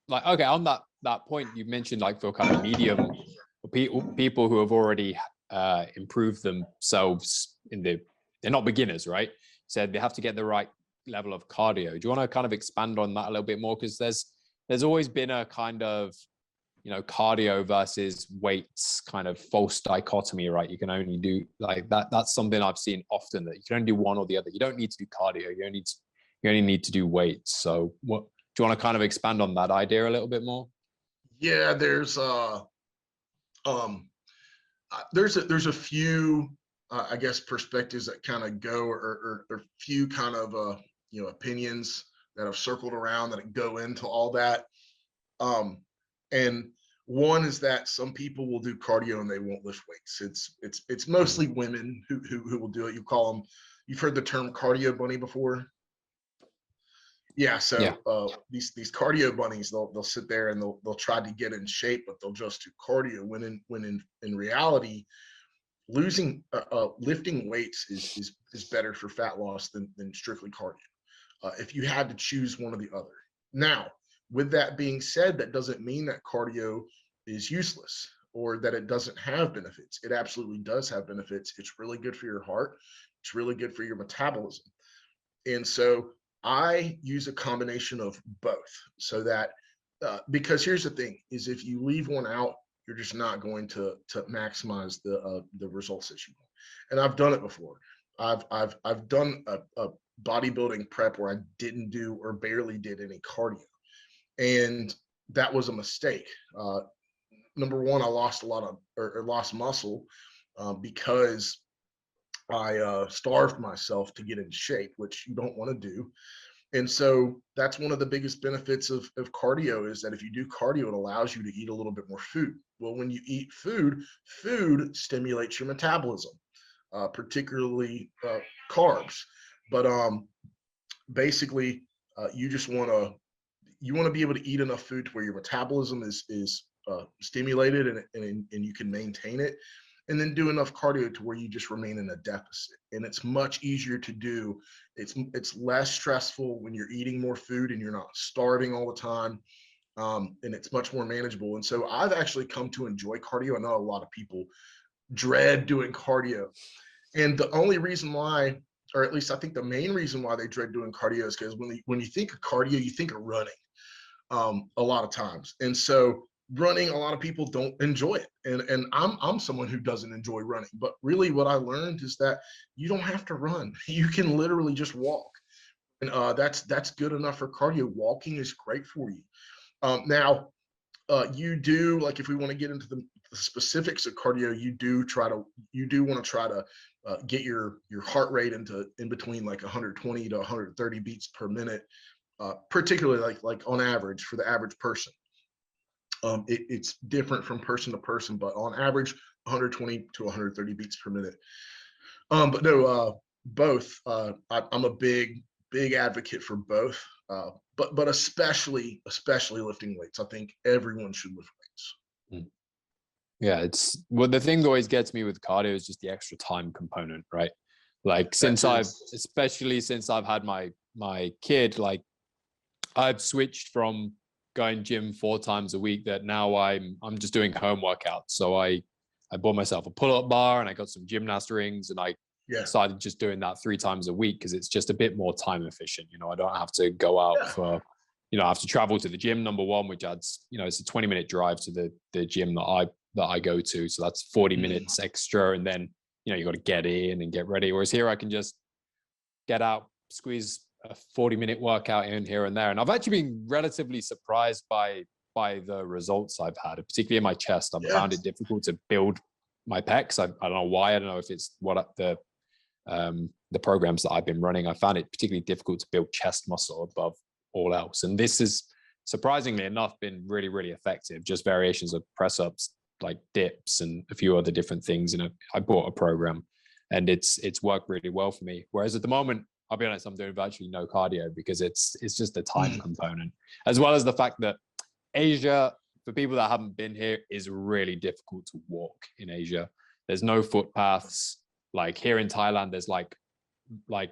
like, okay, on that point you mentioned, like for kind of medium people who have already improved themselves they're not beginners, right? Said they have to get the right level of cardio. Do you want to kind of expand on that a little bit more? Because there's always been a kind of, cardio versus weights kind of false dichotomy, right? You can only do like that. That's something I've seen often, that you can only do one or the other. You don't need to do cardio. You only need to do weights. So what do you want to kind of expand on that idea a little bit more? Yeah, there's a few I guess perspectives that kind of go, or few kind of opinions that have circled around that go into all that. And one is that some people will do cardio and they won't lift weights. It's mostly women who will do it. You've heard the term cardio bunny before? Yeah. So these cardio bunnies, they'll sit there and they'll try to get in shape, but they'll just do cardio when in reality, lifting weights is better for fat loss than strictly cardio. If you had to choose one or the other. Now, with that being said, that doesn't mean that cardio is useless or that it doesn't have benefits. It absolutely does have benefits. It's really good for your heart. It's really good for your metabolism. And so I use a combination of both, so that because here's the thing, is if you leave one out, you're just not going to maximize the results that you want. And I've done it before. I've done a bodybuilding prep where I didn't do or barely did any cardio, and that was a mistake. Number one, I lost lost muscle because I starved myself to get in shape, which you don't want to do. And so that's one of the biggest benefits of cardio, is that if you do cardio, it allows you to eat a little bit more food. Well, when you eat food stimulates your metabolism, particularly carbs. But basically, you just want to be able to eat enough food to where your metabolism is stimulated and you can maintain it, and then do enough cardio to where you just remain in a deficit. And it's much easier to do. It's less stressful when you're eating more food and you're not starving all the time. And it's much more manageable. And so I've actually come to enjoy cardio. I know a lot of people dread doing cardio. And the only reason why, or at least I think the main reason why they dread doing cardio, is because when you think of cardio, you think of running a lot of times. And so running, a lot of people don't enjoy it. And I'm someone who doesn't enjoy running. But really what I learned is that you don't have to run. You can literally just walk. And that's good enough for cardio. Walking is great for you. Now, you do, like, if we want to get into the specifics of cardio, you do want to try to get your heart rate in between like 120 to 130 beats per minute, particularly like on average for the average person. It's different from person to person, but on average 120 to 130 beats per minute. But no, both. I'm a big advocate for both, but especially lifting weights. I think everyone should lift weights. Yeah, the thing that always gets me with cardio is just the extra time component, right? Like especially since I've had my kid, like I've switched from going gym 4 times a week that now I'm just doing home workouts. So I bought myself a pull-up bar and I got some gymnast rings, and I started just doing that 3 times a week because it's just a bit more time efficient. I don't have to go out for, I have to travel to the gym, number one, which adds, it's a 20-minute drive to the gym that I go to. So that's 40 minutes extra. And then, you got to get in and get ready. Whereas here I can just get out, squeeze a 40-minute workout in here and there. And I've actually been relatively surprised by the results I've had, particularly in my chest. I've found it difficult to build my pecs. I don't know why. I don't know if it's what the programs that I've been running. I found it particularly difficult to build chest muscle above all else. And this has, surprisingly enough, been really, really effective. Just variations of press ups, like dips and a few other different things. I bought a program and it's worked really well for me. Whereas at the moment, I'll be honest, I'm doing virtually no cardio because it's just a time component, as well as the fact that Asia, for people that haven't been here, is really difficult to walk in Asia. There's no footpaths. Like here in Thailand, there's like I'm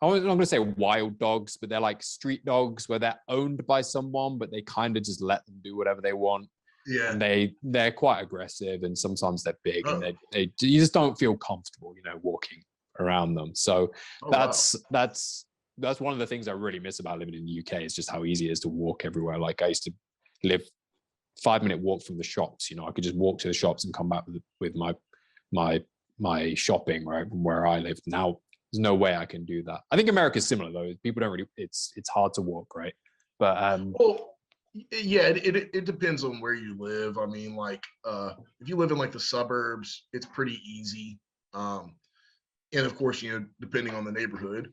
not going to say wild dogs, but they're like street dogs where they're owned by someone, but they kind of just let them do whatever they want. Yeah. And they're quite aggressive, and sometimes they're big, and you just don't feel comfortable, walking around them. So that's one of the things I really miss about living in the UK, is just how easy it is to walk everywhere. Like I used to live 5-minute walk from the shops. I could just walk to the shops and come back with my shopping right from where I live. Now there's no way I can do that. I think America's similar though. People don't really. It's hard to walk, right? But well, yeah, it depends on where you live. I mean, like if you live in like the suburbs, it's pretty easy. And of course, depending on the neighborhood.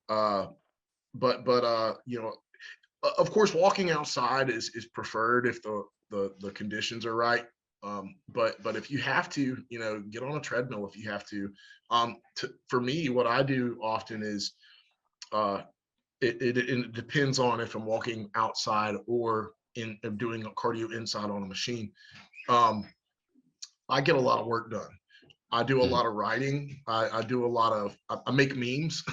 But of course, walking outside is preferred if the conditions are right. But if you have to, get on a treadmill if you have to. For me, what I do often is it depends on if I'm walking outside or doing a cardio inside on a machine. I get a lot of work done. I do a lot of writing. I do a lot of, I make memes.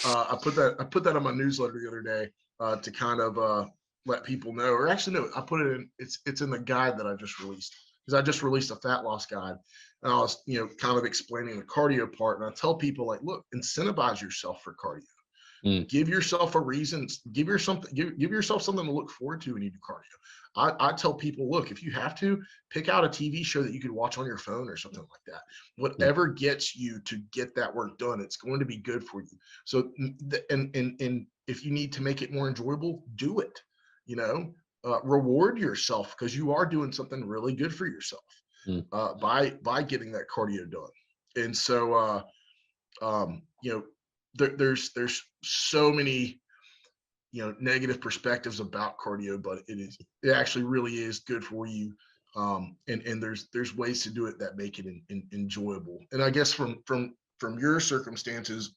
I put that on my newsletter the other day to kind of let people know, or actually no, I put it in, it's in the guide that I just released, because I just released a fat loss guide, and I was, kind of explaining the cardio part. And I tell people, like, look, incentivize yourself for cardio. Give yourself a reason, give yourself something to look forward to when you do cardio. I tell people, look, if you have to, pick out a TV show that you could watch on your phone or something like that. Whatever gets you to get that work done, it's going to be good for you. So, and if you need to make it more enjoyable, do it. Reward yourself, because you are doing something really good for yourself by getting that cardio done. And so, there's so many negative perspectives about cardio, but it actually really is good for you. And there's ways to do it that make it enjoyable. And I guess from your circumstances,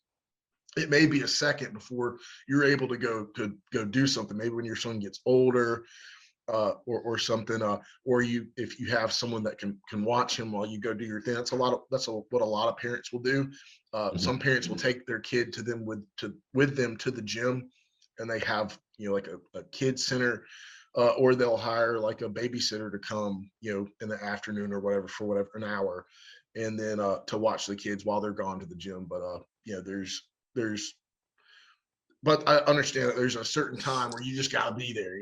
it may be a second before you're able to go do something. Maybe when your son gets older, or something, or if you have someone that can watch him while you go do your thing. That's what a lot of parents will do. Some parents will take their kid with them to the gym, and they have like a kid center, or they'll hire like a babysitter to come in the afternoon or whatever, for whatever, an hour, and then to watch the kids while they're gone to the gym. But but I understand that there's a certain time where you just gotta be there,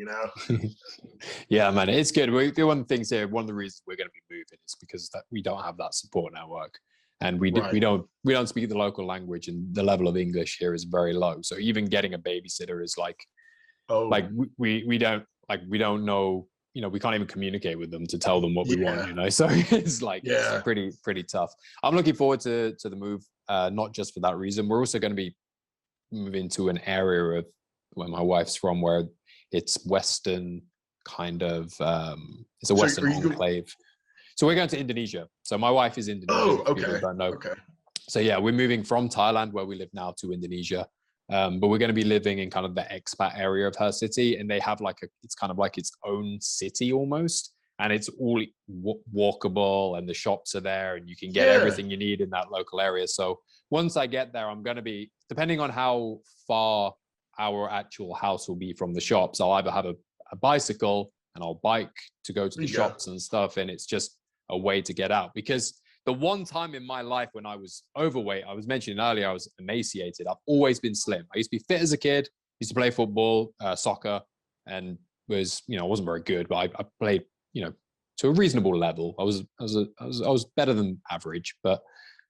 Yeah, man, it's good. One of the things here, one of the reasons we're going to be moving is because that we don't have that support network, and we don't speak the local language, and the level of English here is very low. So even getting a babysitter is like we don't know, we can't even communicate with them to tell them what we want, so it's like it's pretty tough. I'm looking forward to the move, not just for that reason. We're also going to be moving to an area of where my wife's from, where it's Western kind of, it's a Western enclave. So we're going to Indonesia. So my wife is Indonesian. Oh, okay. People don't know. Okay. So yeah, we're moving from Thailand, where we live now, to Indonesia. But we're going to be living in kind of the expat area of her city, and they have it's kind of like its own city almost, and it's all walkable, and the shops are there, and you can get everything you need in that local area. So once I get there, I'm going to be, depending on how far our actual house will be from the shops, I'll either have a bicycle and I'll bike to go to the shops and stuff. And it's just a way to get out, because the one time in my life when I was overweight, I was mentioning earlier, I was emaciated. I've always been slim. I used to be fit as a kid, used to play football, soccer, and was, I wasn't very good, but I played, to a reasonable level. I was better than average, but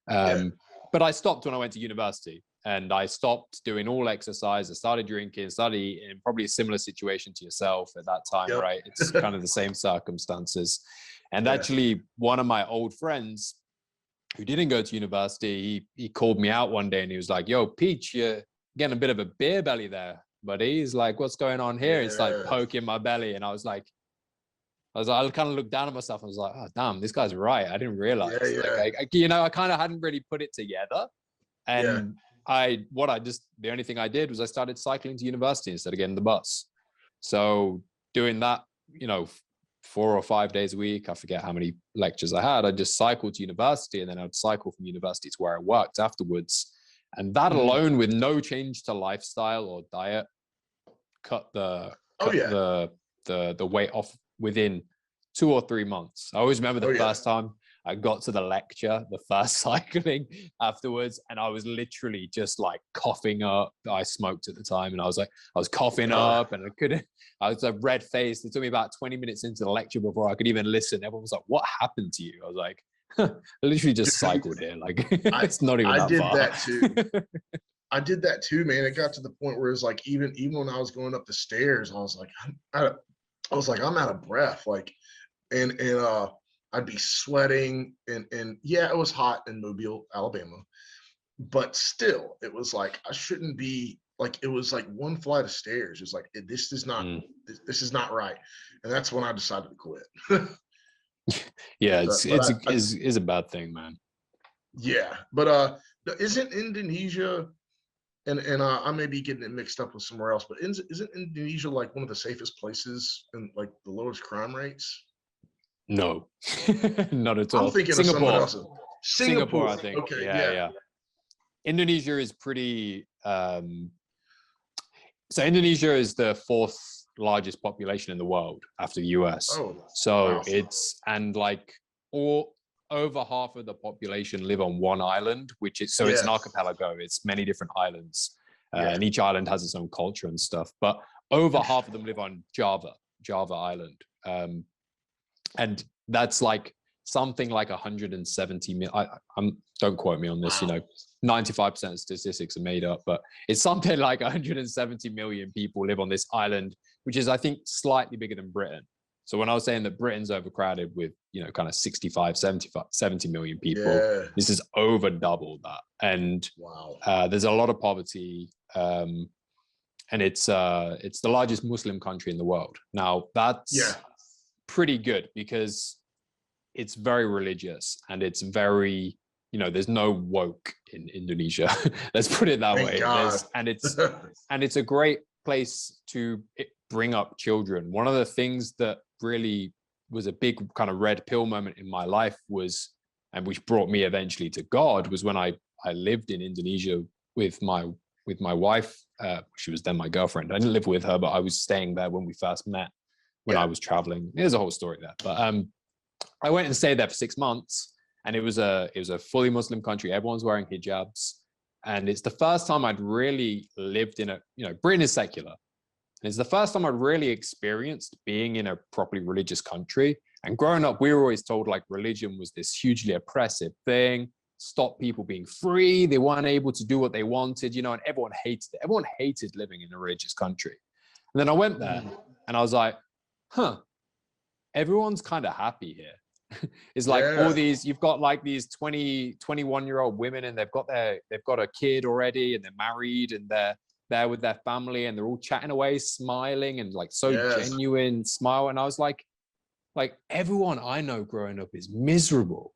I stopped when I went to university, and I stopped doing all exercise. I started drinking, started eating, probably a similar situation to yourself at that time, right? It's kind of the same circumstances. And actually, one of my old friends who didn't go to university, he called me out one day, and he was like, "Yo, Peach, you're getting a bit of a beer belly there, buddy." He's like, "What's going on here?" It's like poking my belly. And I kind of looked down at myself. I was like, "Oh, damn, this guy's right. I didn't realize." I kind of hadn't really put it together. And the only thing I did was I started cycling to university instead of getting the bus. So doing that, 4 or 5 days a week, I forget how many lectures I had. I just cycled to university, and then I'd cycle from university to where I worked afterwards. And that alone, with no change to lifestyle or diet, cut the weight off within 2 or 3 months. I always remember the first time I got to the lecture, the first cycling afterwards, and I was literally just like coughing up. I smoked at the time, and I was coughing up, and I was red faced. It took me about 20 minutes into the lecture before I could even listen. Everyone was like, "What happened to you?" I was like, I literally just cycled here. Like, it's not even that far. That too. I did that too, man. It got to the point where it was like, even when I was going up the stairs, I was like, I'm out of breath. Like, and I'd be sweating, and yeah, it was hot in Mobile, Alabama, but still, it was like, I shouldn't be, like, it was like one flight of stairs. It's like, this is not right. And that's when I decided to quit. Yeah, it's a bad thing, man. Yeah, but isn't Indonesia, and I may be getting it mixed up with somewhere else, but isn't Indonesia like one of the safest places and like the lowest crime rates? No, not at all. I'm thinking Singapore. of someone else. Singapore, I think. Okay, yeah. Indonesia is pretty. So Indonesia is the 4th largest population in the world after the US. Oh, so wow. it's, and like over half of the population live on one island, which is, it's an archipelago. It's many different islands, and each island has its own culture and stuff. But over half of them live on Java Island. And that's like something like 170 million. Don't quote me on this. 95% of statistics are made up, but it's something like 170 million people live on this island, which is, I think, slightly bigger than Britain. So when I was saying that Britain's overcrowded with, kind of 70 million people, this is over double that. And there's a lot of poverty. And it's the largest Muslim country in the world. Now, that's pretty good because it's very religious, and it's very, there's no woke in Indonesia. Let's put it that way. And it's a great place to bring up children. One of the things that really was a big kind of red pill moment in my life was, and which brought me eventually to God, was when I lived in Indonesia with my wife. She was then my girlfriend. I didn't live with her, but I was staying there when we first met, when I was traveling. There's a whole story there. But I went and stayed there for 6 months, and it was a fully Muslim country. Everyone's wearing hijabs. And it's the first time I'd really lived in Britain is secular. And it's the first time I'd really experienced being in a properly religious country. And growing up, we were always told like religion was this hugely oppressive thing, stop people being free. They weren't able to do what they wanted, and everyone hated it. Everyone hated living in a religious country. And then I went there and I was like, everyone's kind of happy here. It's like all these, you've got like these 21-year-old women, and they've got a kid already, and they're married, and they're there with their family, and they're all chatting away, smiling, and like genuine smile. And I was like everyone I know growing up is miserable.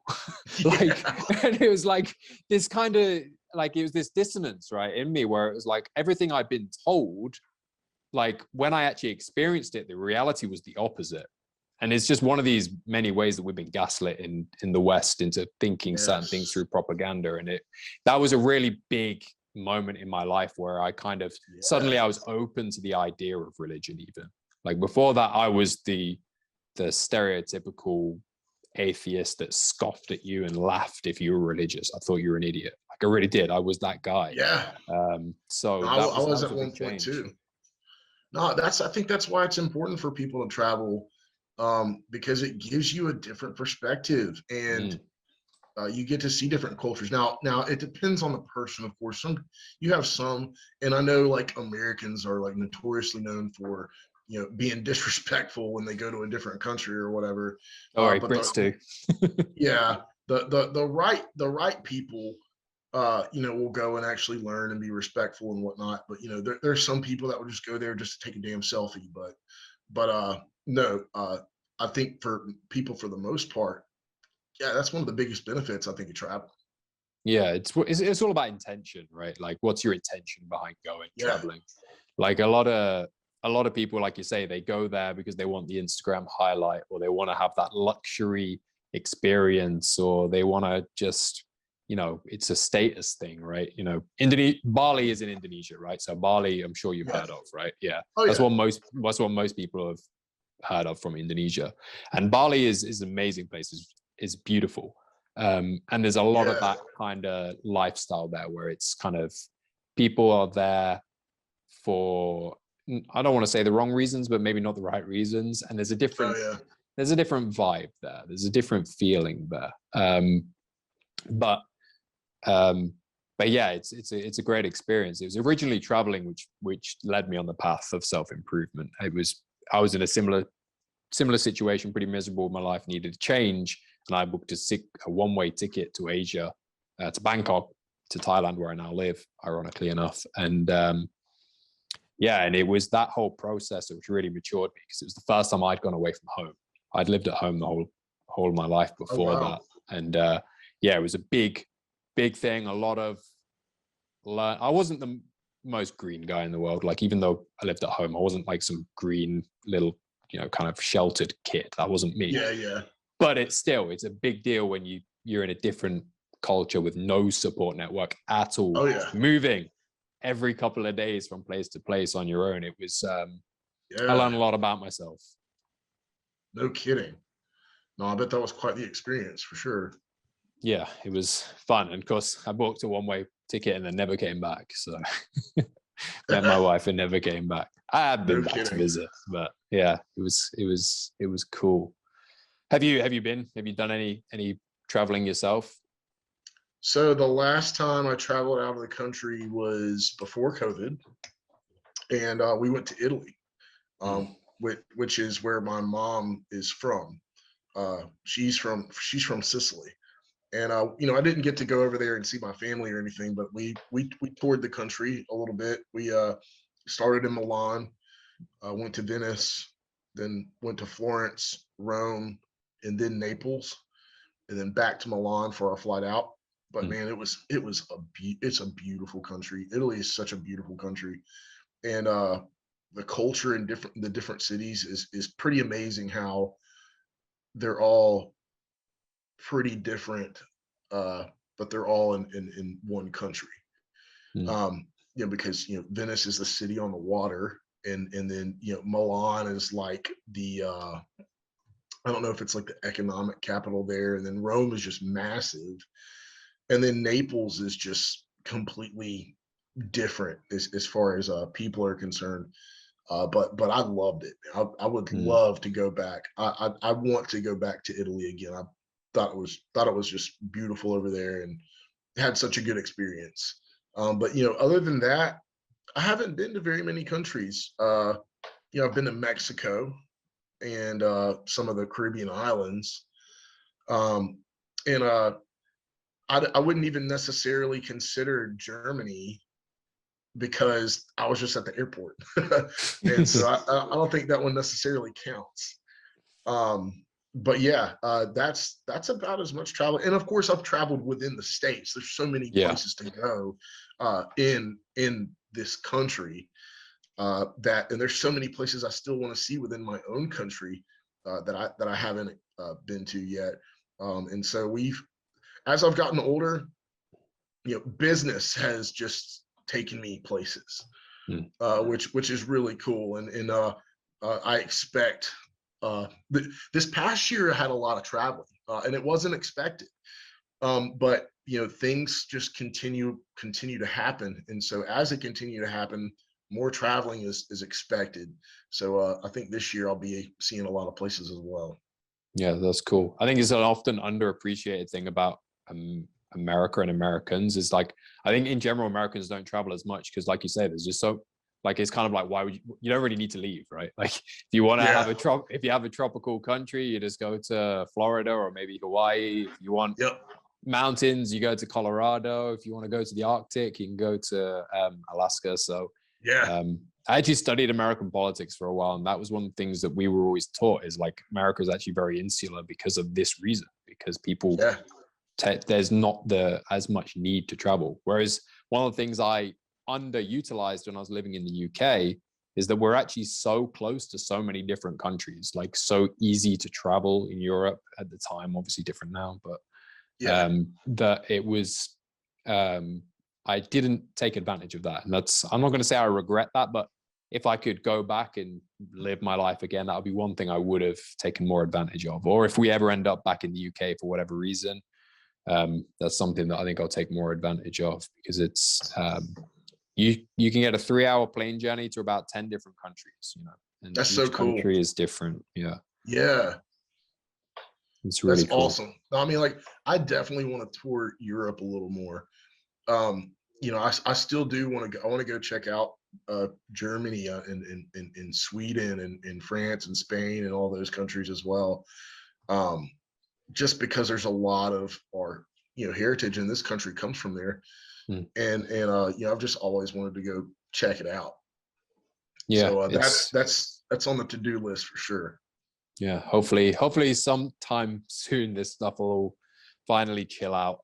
And it was like this kind of like, it was this dissonance right in me, where it was like everything I'd been told, like when I actually experienced it, the reality was the opposite. And it's just one of these many ways that we've been gaslit in the West into thinking certain things through propaganda. And that was a really big moment in my life where I kind of suddenly I was open to the idea of religion. Even like before that, I was the stereotypical atheist that scoffed at you and laughed if you were religious. I thought you were an idiot. Like I really did. I was that guy. So I was at one point too. No, I think that's why it's important for people to travel. Because it gives you a different perspective, and you get to see different cultures. Now it depends on the person, of course. You have some, and I know like Americans are like notoriously known for being disrespectful when they go to a different country or whatever. But Brits too. The right people will go and actually learn and be respectful and whatnot. But there's some people that will just go there just to take a damn selfie. But no, I think for people, for the most part, that's one of the biggest benefits, I think, of travel. Yeah, it's all about intention, right? Like, what's your intention behind going traveling? Like a lot of people, like you say, they go there because they want the Instagram highlight, or they want to have that luxury experience, or they want to just, it's a status thing, right? Bali is in Indonesia, right? So Bali, I'm sure you've heard of, right? Yeah. Oh, that's what most people have heard of from Indonesia. And Bali is an amazing place. Is beautiful. And there's a lot of that kind of lifestyle there, where it's kind of, people are there for, I don't want to say the wrong reasons, but maybe not the right reasons. And there's a different vibe there. There's a different feeling there. But yeah, it's a great experience. It was originally traveling which led me on the path of self-improvement. I was in a similar situation, pretty miserable. My life needed to change, and I booked a one-way ticket to Asia, to Bangkok, to Thailand, where I now live, ironically enough. And and it was that whole process which really matured me, because it was the first time I'd gone away from home. I'd lived at home the whole of my life before that. And it was a big thing. A lot of I wasn't the most green guy in the world. Like, even though I lived at home, I wasn't like some green little, kind of sheltered kid. That wasn't me. Yeah. But it's a big deal when you're in a different culture with no support network at all. Oh, yeah. Moving every couple of days from place to place on your own. It was, I learned a lot about myself. No kidding. No, I bet that was quite the experience for sure. Yeah, it was fun. And of course, I booked a one-way ticket and then never came back. So met my wife and never came back. I had been back to visit, but yeah, it was cool. Have you done any traveling yourself? So the last time I traveled out of the country was before COVID, and we went to Italy, which is where my mom is from. She's from Sicily, and I didn't get to go over there and see my family or anything, but we toured the country a little bit. We started in Milan, went to Venice, then went to Florence, Rome, and then Naples, and then back to Milan for our flight out. But man, it's a beautiful country. Italy is such a beautiful country, and the culture in the different cities is pretty amazing. How they're all pretty different, but they're all in one country. Because Venice is the city on the water, and then Milan is like the I don't know if it's like the economic capital there, and then Rome is just massive, and then Naples is just completely different as far as people are concerned. But I loved it. I would love to go back. I want to go back to Italy again. I thought it was just beautiful over there, and had such a good experience. But other than that, I haven't been to very many countries. I've been to Mexico and some of the Caribbean islands, and I wouldn't even necessarily consider Germany, because I was just at the airport, and so I don't think that one necessarily counts. But yeah, that's about as much travel. And of course, I've traveled within the States. There's so many places to go in this country, and there's so many places I still want to see within my own country that I haven't been to yet. And so as I've gotten older, business has just taken me places, which is really cool. And I expect this past year I had a lot of traveling, and it wasn't expected. But things just continue to happen, and so as it continue to happen, more traveling is expected. So I think this year I'll be seeing a lot of places as well. Yeah, that's cool. I think it's an often underappreciated thing about America and Americans is, like, I think in general Americans don't travel as much because, like you say, there's just so, like, it's kind of like, why would you don't really need to leave, right? Like, if you want to have if you have a tropical country, you just go to Florida or maybe Hawaii. If you want mountains, you go to Colorado. If you want to go to the Arctic, you can go to Alaska. So I actually studied American politics for a while, and that was one of the things that we were always taught is, like, America is actually very insular because of this reason, because people there's not as much need to travel. Whereas one of the things I underutilized when I was living in the UK is that we're actually so close to so many different countries, like so easy to travel in Europe at the time, obviously different now, but that it was, I didn't take advantage of that. And I'm not going to say I regret that, but if I could go back and live my life again, that would be one thing I would have taken more advantage of. Or if we ever end up back in the UK for whatever reason, that's something that I think I'll take more advantage of, because it's, you can get a 3-hour plane journey to about 10 different countries, and that's each so cool. country is different. Yeah. It's really That's cool. awesome. I mean, like, I definitely want to tour Europe a little more. I still do want to go. I want to go check out Germany and Sweden and France and Spain and all those countries as well. Just because there's a lot of our heritage in this country comes from there. And I've just always wanted to go check it out. Yeah, so that's on the to-do list for sure. Yeah, hopefully sometime soon this stuff will finally chill out.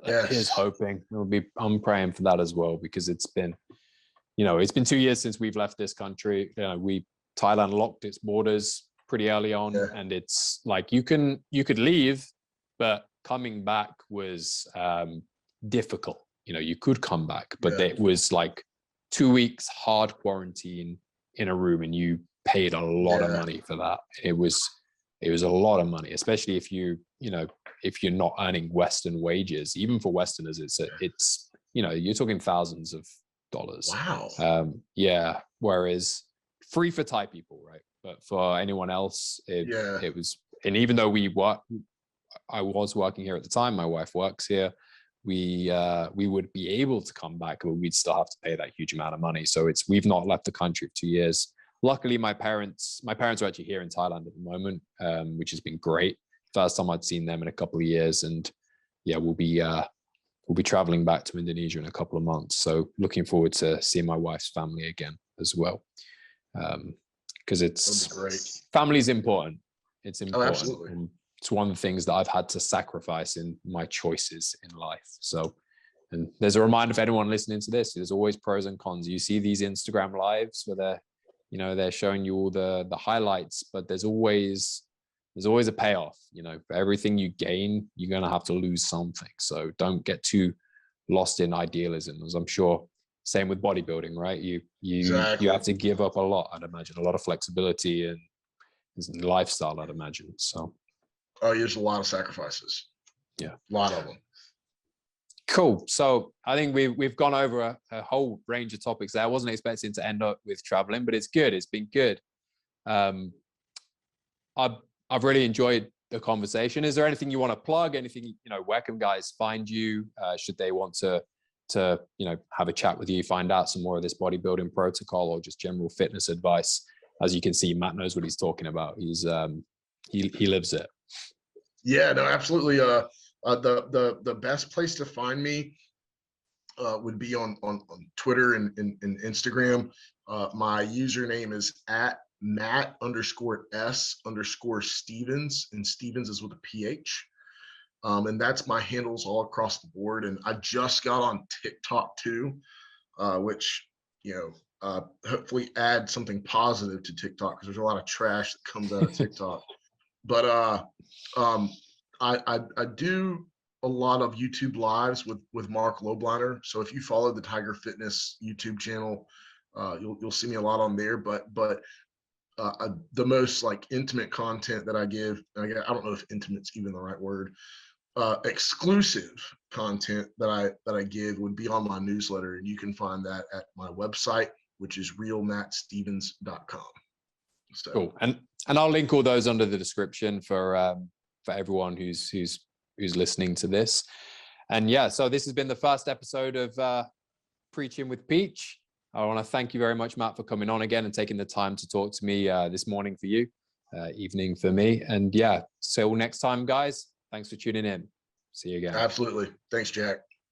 Here's hoping. I'm praying for that as well, because it's been 2 years since we've left this country. Thailand locked its borders pretty early on, and it's like you could leave, but coming back was difficult. You could come back, but it was like 2 weeks hard quarantine in a room, and you paid a lot of money for that. It was a lot of money, especially if if you're not earning Western wages. Even for Westerners, it's you're talking thousands of dollars. Wow. Whereas free for Thai people, right? But for anyone else, it was. And even though I was working here at the time. My wife works here. We would be able to come back, but we'd still have to pay that huge amount of money. So we've not left the country for 2 years. Luckily, my parents are actually here in Thailand at the moment, which has been great. First time I'd seen them in a couple of years, and we'll be traveling back to Indonesia in a couple of months. So looking forward to seeing my wife's family again as well, because family's important. It's important. Oh, absolutely. And it's one of the things that I've had to sacrifice in my choices in life. So, and there's a reminder for anyone listening to this: there's always pros and cons. You see these Instagram lives where they're showing you all the highlights, but there's always a payoff. For everything you gain, you're going to have to lose something. So don't get too lost in idealism, as I'm sure same with bodybuilding, right? You have to give up a lot, I'd imagine, a lot of flexibility and lifestyle, I'd imagine. So there's a lot of sacrifices. Yeah, a lot of them. Cool. So I think we've gone over a whole range of topics there. I wasn't expecting to end up with traveling, but it's good. It's been good. I've really enjoyed the conversation. Is there anything you want to plug? Anything, where can guys find you? Should they want to have a chat with you, find out some more of this bodybuilding protocol or just general fitness advice? As you can see, Matt knows what he's talking about. He's he lives it. Yeah, no, absolutely. The best place to find me would be on Twitter and Instagram. My username is @Matt_S_Stevens, and Stevens is with a PH. And that's my handles all across the board. And I just got on TikTok too, which, hopefully add something positive to TikTok, because there's a lot of trash that comes out of TikTok. But I do a lot of YouTube lives with Mark Lobliner. So if you follow the Tiger Fitness YouTube channel, you'll see me a lot on there. But the most like intimate content that I give, I don't know if intimate's even the right word, exclusive content that I give would be on my newsletter, and you can find that at my website, which is realmattstevens.com. So cool. And I'll link all those under the description for everyone who's listening to this. And so this has been the first episode of Preaching with Peach. I want to thank you very much, Matt, for coming on again and taking the time to talk to me this morning for you, evening for me. And so next time, guys, thanks for tuning in. See you again. Absolutely. Thanks, Jack.